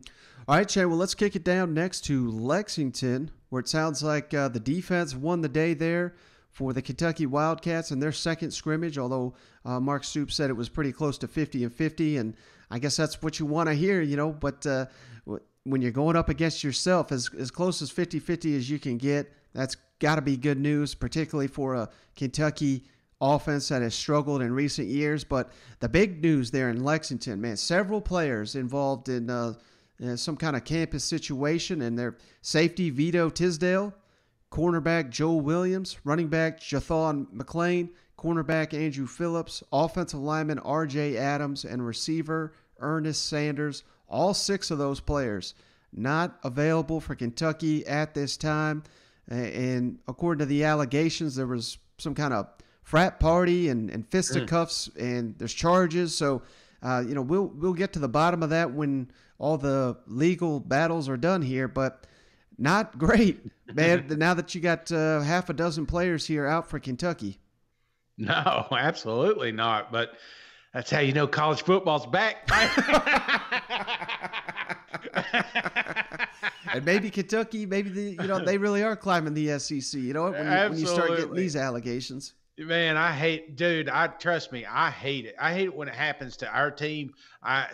All right, Shane. Well, let's kick it down next to Lexington, where it sounds like the defense won the day there for the Kentucky Wildcats in their second scrimmage, although Mark Stoops said it was pretty close to 50-50, and I guess that's what you want to hear, but when you're going up against yourself, as close as 50-50 as you can get, that's got to be good news, particularly for a Kentucky offense that has struggled in recent years. But the big news there in Lexington, man, several players involved in some kind of campus situation, and their safety, Vito Tisdale, cornerback Joe Williams, running back Jathan McClain, cornerback Andrew Phillips, offensive lineman R.J. Adams, and receiver Ernest Sanders. All 6 of those players not available for Kentucky at this time. And according to the allegations, there was some kind of frat party and fisticuffs, and there's charges. So, we'll get to the bottom of that when all the legal battles are done here. But not great, man, now that you got half a dozen players here out for Kentucky. No, absolutely not. But that's how you know college football's back. And maybe Kentucky, maybe they really are climbing the SEC. You know, when you start getting these allegations. Man, trust me, I hate it. I hate it when it happens to our team.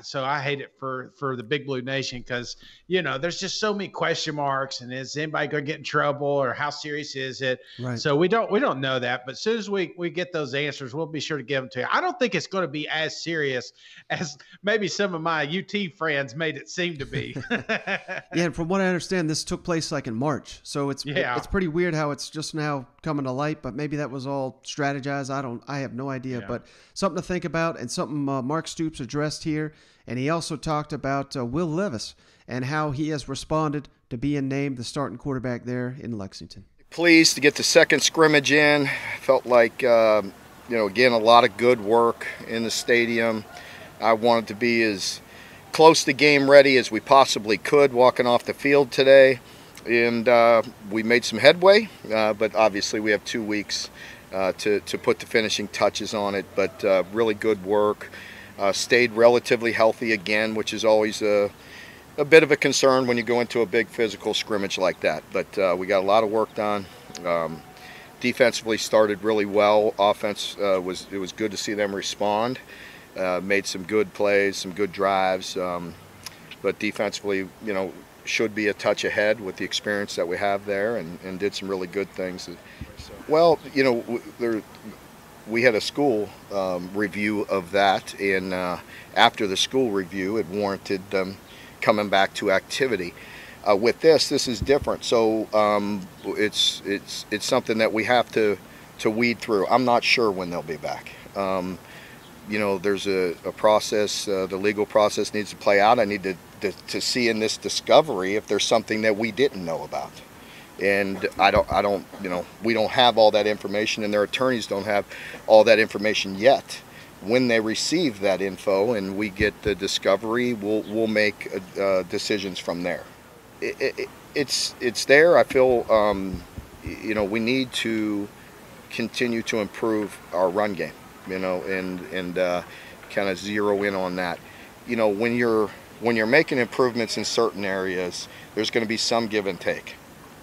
So I hate it for the Big Blue Nation because, there's just so many question marks, and is anybody going to get in trouble, or how serious is it? Right. So we don't know that, but as soon as we get those answers, we'll be sure to give them to you. I don't think it's going to be as serious as maybe some of my UT friends made it seem to be. Yeah, and from what I understand, this took place like in March, so it's pretty weird how it's just now coming to light, but maybe that was all strategized. I have no idea, but something to think about, and something Mark Stoops addressed here. And he also talked about Will Levis and how he has responded to being named the starting quarterback there in Lexington. Pleased to get the second scrimmage in. Felt like, again, a lot of good work in the stadium. I wanted to be as close to game ready as we possibly could walking off the field today. And we made some headway, but obviously we have 2 weeks to put the finishing touches on it. But really good work. stayed relatively healthy again, which is always a bit of a concern when you go into a big physical scrimmage like that. But we got a lot of work done. Defensively started really well. Offense, it was good to see them respond. Made some good plays, some good drives. But defensively, you know, should be a touch ahead with the experience that we have there, and did some really good things. Well, you know, we had a school review of that, and after the school review, it warranted them coming back to activity. With this is different. So it's something that we have to weed through. I'm not sure when they'll be back. You know, there's a process. The legal process needs to play out. I need to see in this discovery if there's something that we didn't know about. And I don't, you know, we don't have all that information, and their attorneys don't have all that information yet. When they receive that info and we get the discovery, we'll make decisions from there. It's there. I feel, you know, we need to continue to improve our run game, you know, and kind of zero in on that. You know, when you're making improvements in certain areas, there's going to be some give and take.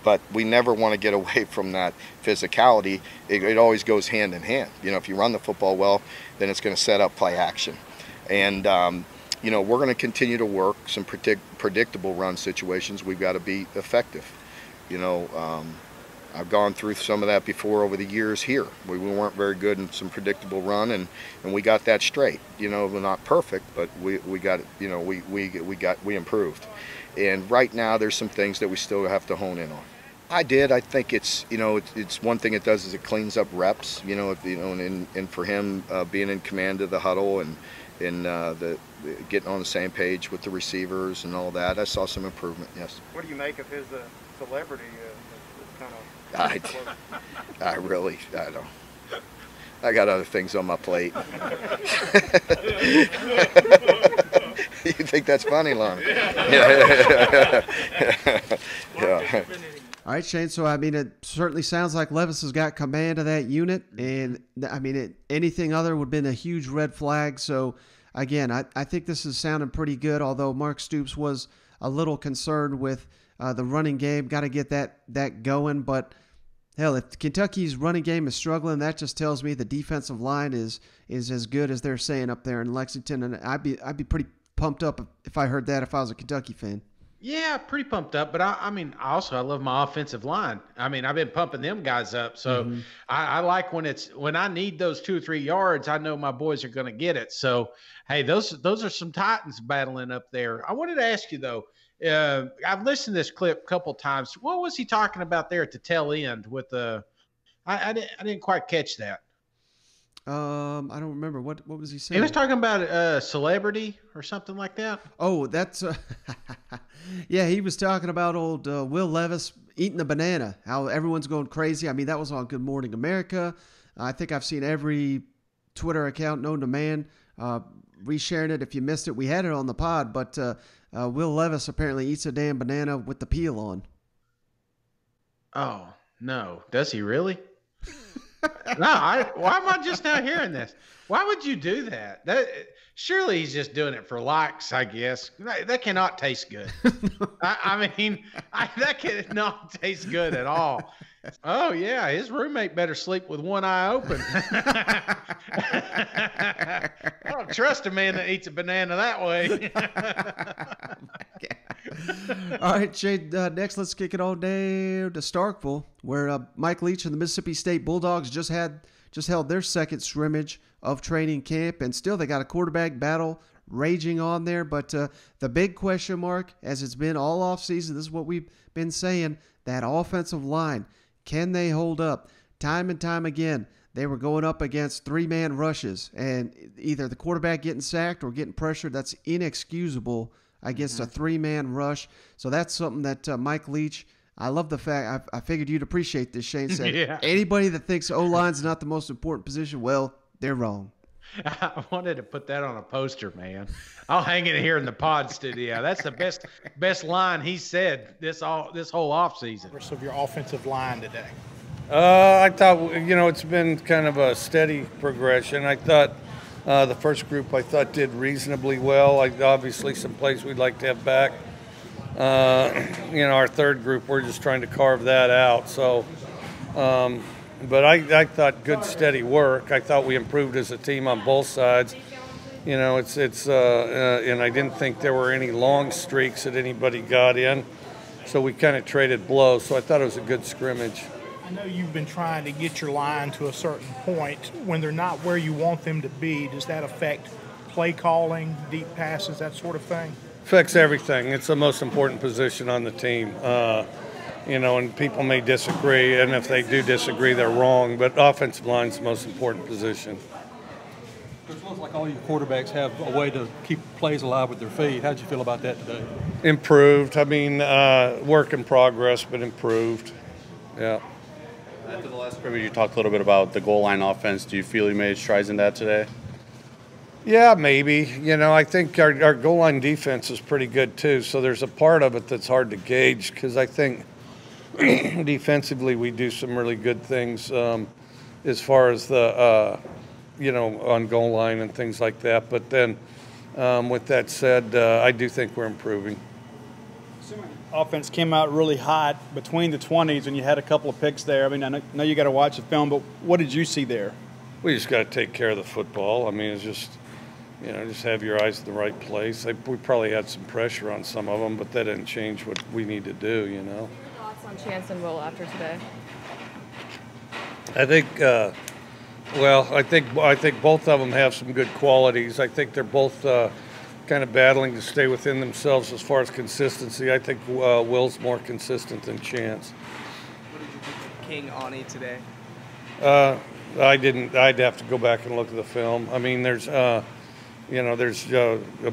But we never want to get away from that physicality. It always goes hand in hand. You know, if you run the football well, then it's going to set up play action. And, you know, we're going to continue to work some predictable run situations. We've got to be effective. You know, I've gone through some of that before over the years here. We weren't very good in some predictable run, and we got that straight. You know, we're not perfect, but we got it. You know, we improved. And right now, there's some things that we still have to hone in on. I think it's, you know, it's one thing it does is it cleans up reps. You know, and for him being in command of the huddle and the getting on the same page with the receivers and all that, I saw some improvement. Yes. What do you make of his celebrity? I don't. I got other things on my plate. You think that's funny, Lon? Yeah. All right, Shane. So, I mean, it certainly sounds like Levis has got command of that unit. And, I mean, anything other would have been a huge red flag. So, again, I think this is sounding pretty good, although Mark Stoops was a little concerned with the running game. Got to get that going. But, hell, if Kentucky's running game is struggling, that just tells me the defensive line is as good as they're saying up there in Lexington. And I'd be pretty pumped up if I heard that if I was a Kentucky fan. Yeah, pretty pumped up. But I mean, I love my offensive line. I mean, I've been pumping them guys up. So I like when I need those 2 or 3 yards, I know my boys are going to get it. So, hey, those are some Titans battling up there. I wanted to ask you, though, I've listened to this clip a couple times. What was he talking about there at the tail end with the I didn't quite catch that. I don't remember. What was he saying? He was talking about celebrity or something like that. Oh, that's yeah, he was talking about old Will Levis eating a banana, how everyone's going crazy. I mean, that was on Good Morning America. I think I've seen every Twitter account known to man resharing it. If you missed it, we had it on the pod, but Will Levis apparently eats a damn banana with the peel on. Oh, no. Does he really? No, why am I just now hearing this? Why would you do that? Surely he's just doing it for likes, I guess. That cannot taste good. I mean, that cannot taste good at all. Oh, yeah, his roommate better sleep with one eye open. I don't trust a man that eats a banana that way. All right, Shane, next let's kick it on down to Starkville, where Mike Leach and the Mississippi State Bulldogs just held their second scrimmage of training camp, and still they got a quarterback battle raging on there. But the big question mark, as it's been all offseason, this is what we've been saying, that offensive line. Can they hold up? Time and time again, they were going up against 3-man rushes, and either the quarterback getting sacked or getting pressured. That's inexcusable against a 3-man rush. So that's something that Mike Leach, I love the fact, I figured you'd appreciate this, Shane said. Yeah. Anybody that thinks O-line's not the most important position, well, they're wrong. I wanted to put that on a poster, man. I'll hang it here in the pod studio. That's the best line he said this whole offseason. Of your offensive line today. I thought, it's been kind of a steady progression. I thought The first group I thought did reasonably well. Obviously, some plays we'd like to have back. Our third group, we're just trying to carve that out. So, but I thought good, steady work. I thought we improved as a team on both sides. And I didn't think there were any long streaks that anybody got in. So we kind of traded blows. So I thought it was a good scrimmage. I know you've been trying to get your line to a certain point. When they're not where you want them to be, does that affect play calling, deep passes, that sort of thing? Affects everything. It's the most important position on the team. And people may disagree, and if they do disagree, they're wrong. But offensive line's the most important position. It looks like all your quarterbacks have a way to keep plays alive with their feet. How did you feel about that today? Improved. Work in progress, but improved. Yeah. After the last scrimmage, you talked a little bit about the goal line offense. Do you feel you made strides in that today? Yeah, maybe. I think our goal line defense is pretty good too. So there's a part of it that's hard to gauge because I think defensively we do some really good things as far as the on goal line and things like that. But then, with that said, I do think we're improving. Offense came out really hot between the 20s, and you had a couple of picks there. I know you got to watch the film, but what did you see there? We just got to take care of the football. It's just, just have your eyes in the right place. We probably had some pressure on some of them, but that didn't change what we need to do. Thoughts on Chance and Will after today? I think. I think both of them have some good qualities. I think they're both kind of battling to stay within themselves as far as consistency. I think Will's more consistent than Chance. What did you think of King Ani today? I didn't. I'd have to go back and look at the film. There's a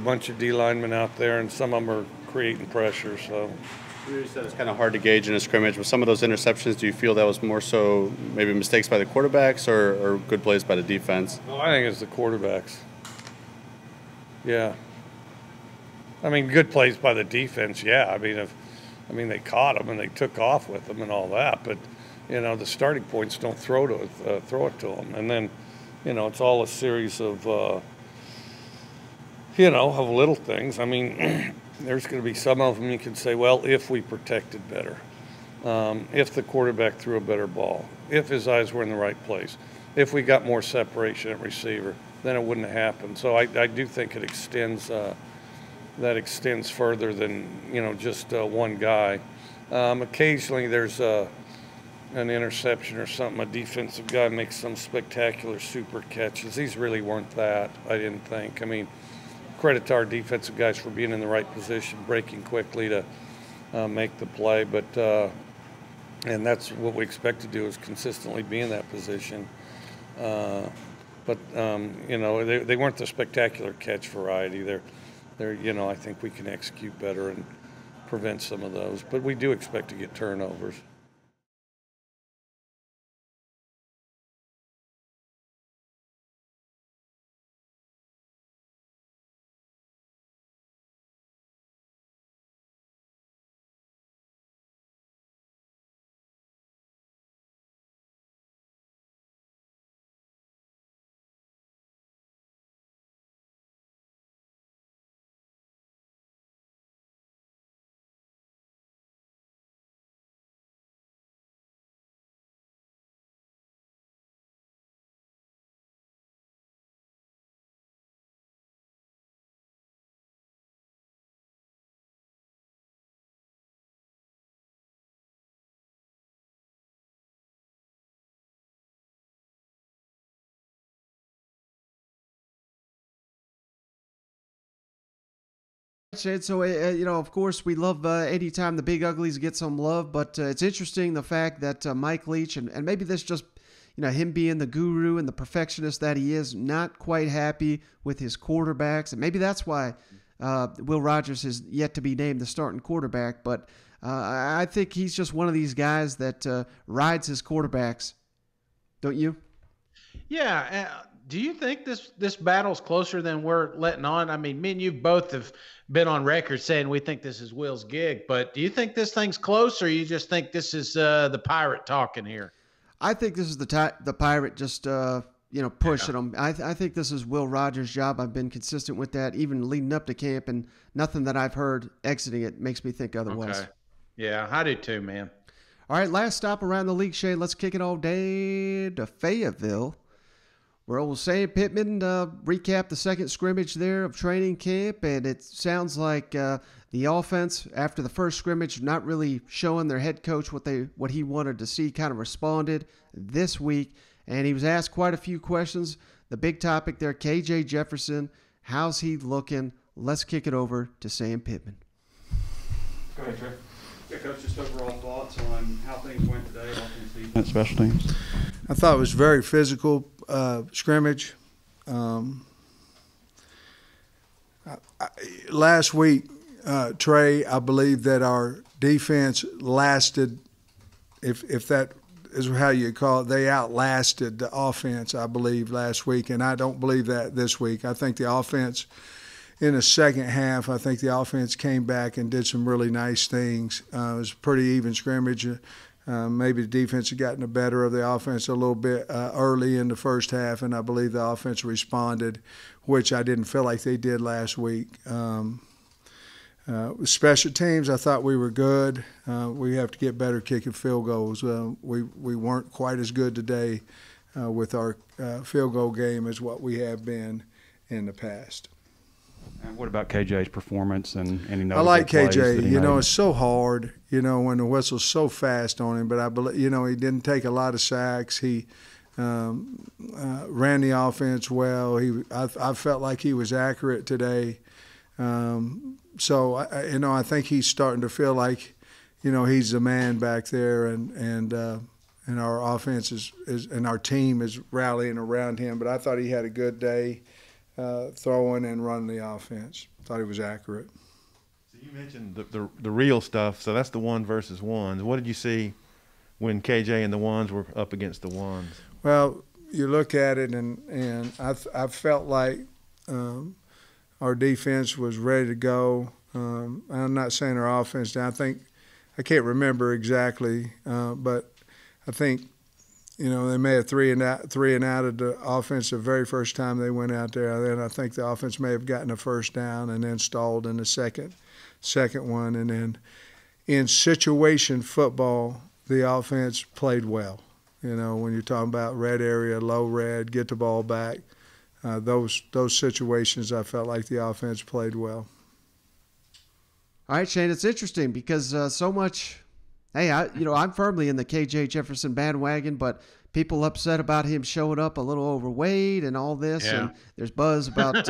bunch of D linemen out there, and some of them are creating pressure. So. You said it's kind of hard to gauge in a scrimmage. With some of those interceptions, do you feel that was more so maybe mistakes by the quarterbacks or good plays by the defense? No, I think it's the quarterbacks. Yeah. Good plays by the defense, yeah. They caught them and they took off with them and all that. But, the starting points don't throw it to them. And then, it's all a series of, of little things. There's going to be some of them you can say, well, if we protected better, if the quarterback threw a better ball, if his eyes were in the right place, if we got more separation at receiver, then it wouldn't have happened. So I do think it extends further than, just one guy. Occasionally there's an interception or something. A defensive guy makes some spectacular super catches. These really weren't that, I didn't think. Credit to our defensive guys for being in the right position, breaking quickly to make the play. But and that's what we expect to do is consistently be in that position. But they weren't the spectacular catch variety. They're I think we can execute better and prevent some of those. But we do expect to get turnovers. So, of course, we love anytime the big uglies get some love, but it's interesting the fact that Mike Leach, and maybe this just, him being the guru and the perfectionist that he is, not quite happy with his quarterbacks. And maybe that's why Will Rogers is yet to be named the starting quarterback. But I think he's just one of these guys that rides his quarterbacks. Don't you? Yeah. Do you think this battle's closer than we're letting on? Me and you both have been on record saying we think this is Will's gig, but do you think this thing's close, or you just think this is the Pirate talking here? I think this is the Pirate just pushing them. I think this is Will Rogers' job. I've been consistent with that, even leading up to camp, and nothing that I've heard exiting it makes me think otherwise. Okay. Yeah, I do too, man. All right, last stop around the league, Shane. Let's kick it all day to Fayetteville, where old Sam Pittman recapped the second scrimmage there of training camp, and it sounds like the offense, after the first scrimmage, not really showing their head coach what he wanted to see, kind of responded this week, and he was asked quite a few questions. The big topic there, KJ Jefferson, how's he looking? Let's kick it over to Sam Pittman. Go ahead, Trey. Yeah, Coach, just overall thoughts on how things went today, offense, defense, Special teams. I thought it was very physical scrimmage. Last week, Trey, I believe that our defense lasted, if that is how you call it, they outlasted the offense, I believe, last week, and I don't believe that this week. I think the offense, in the second half, I think the offense came back and did some really nice things. It was a pretty even scrimmage. Maybe the defense had gotten the better of the offense a little bit early in the first half, and I believe the offense responded, which I didn't feel like they did last week. With special teams, I thought we were good. We have to get better kicking field goals. We weren't quite as good today with our field goal game as what we have been in the past. And what about KJ's performance and any notable I like plays that KJ. he You know, made? it's so hard, when the whistle's so fast on him. But I believe, he didn't take a lot of sacks. He ran the offense well. I felt like he was accurate today. So I think he's starting to feel like, he's the man back there, and our offense is and our team is rallying around him. But I thought he had a good day. Throwing and running the offense. Thought he was accurate. So you mentioned the real stuff. So that's the one versus ones. What did you see when KJ and the ones were up against the ones? Well, you look at it, and I felt like our defense was ready to go. I'm not saying our offense. I can't remember exactly, but I think. They may have three and out of the offense the very first time they went out there. Then I think the offense may have gotten a first down and then stalled in the second one. And then in situation football, the offense played well. When you're talking about red area, low red, get the ball back, those situations, I felt like the offense played well. All right, Shane, it's interesting because so much. Hey, I'm firmly in the KJ Jefferson bandwagon, but people upset about him showing up a little overweight and all this, and there's buzz about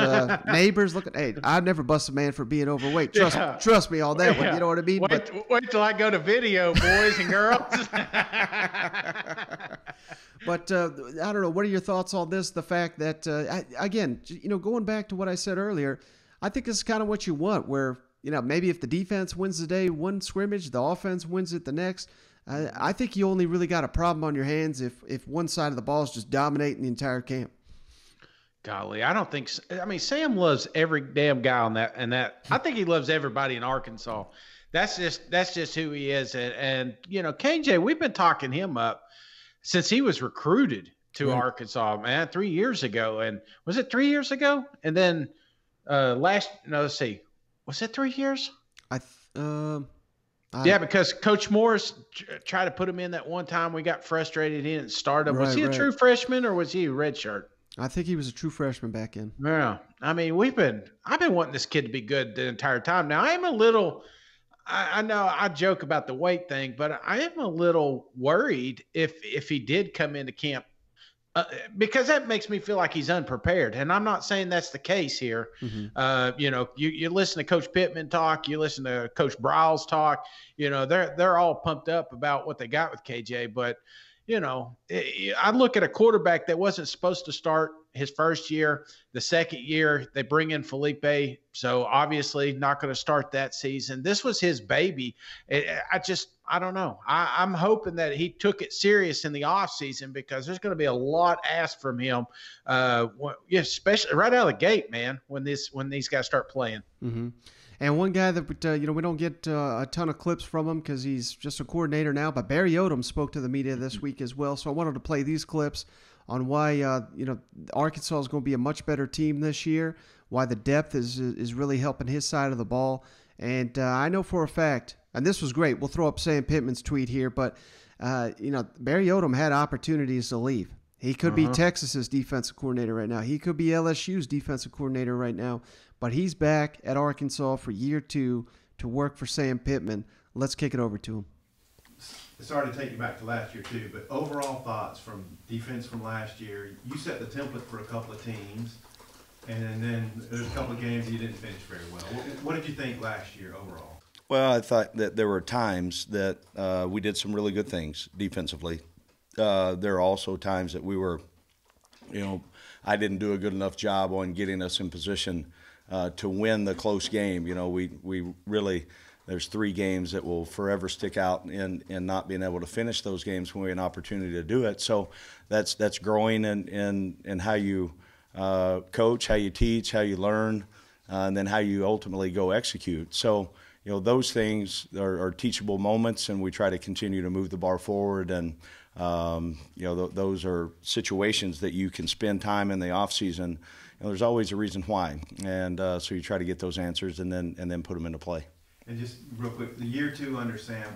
neighbors looking. Hey, I've never busted a man for being overweight. Trust me on that one. You know what I mean? Wait till I go to video, boys and girls. But I don't know. What are your thoughts on this? The fact that again, going back to what I said earlier, I think this is kind of what you want, where. Maybe if the defense wins the day one scrimmage, the offense wins it the next. I think you only really got a problem on your hands if one side of the ball is just dominating the entire camp. Golly, I don't think so. I mean, Sam loves every damn guy on that, and that I think he loves everybody in Arkansas. That's just who he is. And KJ, we've been talking him up since he was recruited to Arkansas, man, 3 years ago. And was it 3 years ago? And then let's see. Was it 3 years? Yeah, because Coach Morris tried to put him in that one time. We got frustrated. He didn't start him. Was he a true freshman or was he a redshirt? I think he was a true freshman back in. Yeah. I mean, I've been wanting this kid to be good the entire time. Now, I'm a little – I know I joke about the weight thing, but I am a little worried if he did come into camp because that makes me feel like he's unprepared. And I'm not saying that's the case here. Mm-hmm. You listen to Coach Pittman talk, you listen to Coach Briles talk, they're all pumped up about what they got with KJ. But, I look at a quarterback that wasn't supposed to start his first year. The second year, they bring in Felipe. So obviously not going to start that season. This was his baby. I don't know. I'm hoping that he took it serious in the offseason because there's going to be a lot asked from him, especially right out of the gate, man, when these guys start playing. Mm-hmm. And one guy that, we don't get a ton of clips from him because he's just a coordinator now, but Barry Odom spoke to the media this week as well. So I wanted to play these clips on why Arkansas is going to be a much better team this year, why the depth is really helping his side of the ball. And I know for a fact, and this was great, we'll throw up Sam Pittman's tweet here, but Barry Odom had opportunities to leave. He could be Texas's defensive coordinator right now. He could be LSU's defensive coordinator right now. But he's back at Arkansas for year 2 to work for Sam Pittman. Let's kick it over to him. Sorry to take you back to last year too, but overall thoughts from defense from last year. You set the template for a couple of teams, and then there's a couple of games you didn't finish very well. What did you think last year overall? Well, I thought that there were times that we did some really good things defensively. There are also times that we were, I didn't do a good enough job on getting us in position to win the close game. We really, there's 3 games that will forever stick out in not being able to finish those games when we had an opportunity to do it. So that's growing in how you coach, how you teach, how you learn, and then how you ultimately go execute. So, those things are teachable moments, and we try to continue to move the bar forward. And those are situations that you can spend time in the off season. There's always a reason why, and so you try to get those answers and then put them into play. And just real quick, the year 2 under Sam,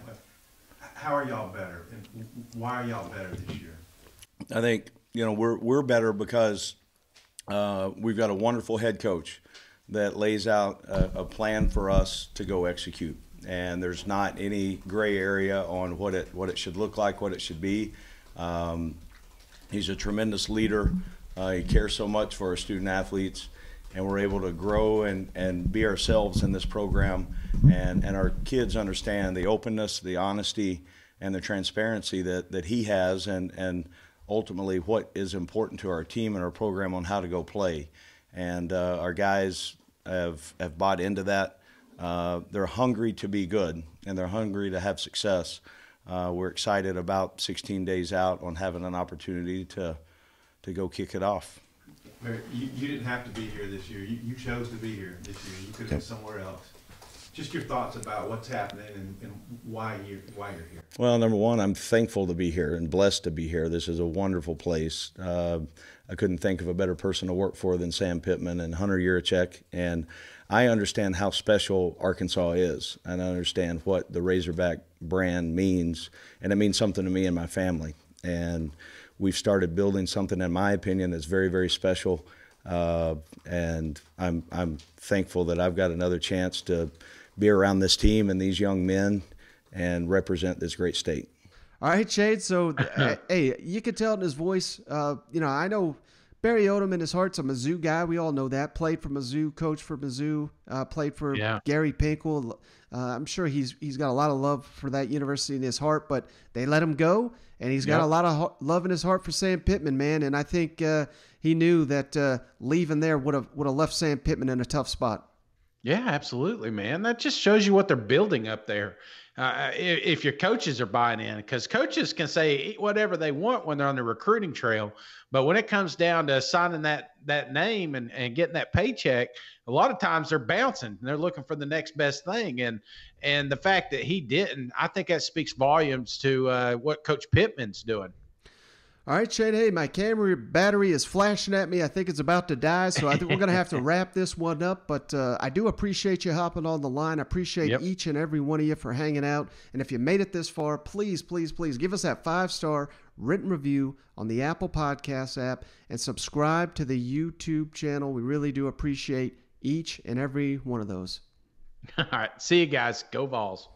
how are y'all better, and why are y'all better this year? I think we're better because we've got a wonderful head coach that lays out a plan for us to go execute. And there's not any gray area on what it should look like, what it should be. He's a tremendous leader. He cares so much for our student athletes, and we're able to grow and be ourselves in this program. And our kids understand the openness, the honesty, and the transparency that he has, and ultimately what is important to our team and our program on how to go play. And our guys have bought into that. They're hungry to be good, and they're hungry to have success. We're excited about 16 days out on having an opportunity to go kick it off. You didn't have to be here this year. You chose to be here this year. You could have been somewhere else. Just your thoughts about what's happening and why you're here. Well, number one, I'm thankful to be here and blessed to be here. This is a wonderful place. I couldn't think of a better person to work for than Sam Pittman and Hunter Yurachek. And I understand how special Arkansas is, and I understand what the Razorback brand means, and it means something to me and my family. And we've started building something, in my opinion, that's very, very special. And I'm thankful that I've got another chance to be around this team and these young men and represent this great state. All right, Shade. So, hey, you could tell in his voice. I know Barry Odom in his heart's a Mizzou guy. We all know that. Played for Mizzou, coached for Mizzou, played for Gary Pinkel. I'm sure he's got a lot of love for that university in his heart, but they let him go, and he's got a lot of love in his heart for Sam Pittman, man. And I think he knew that leaving there would have left Sam Pittman in a tough spot. Yeah, absolutely, man. That just shows you what they're building up there. If your coaches are buying in, because coaches can say whatever they want when they're on the recruiting trail, but when it comes down to signing that name and getting that paycheck, a lot of times they're bouncing. They're looking for the next best thing, and the fact that he didn't, I think that speaks volumes to what Coach Pittman's doing. All right, Shane, hey, my camera battery is flashing at me. I think it's about to die, so I think we're going to have to wrap this one up. But I do appreciate you hopping on the line. I appreciate each and every one of you for hanging out. And if you made it this far, please, please, please give us that 5-star written review on the Apple Podcasts app and subscribe to the YouTube channel. We really do appreciate each and every one of those. All right, see you guys. Go Vols.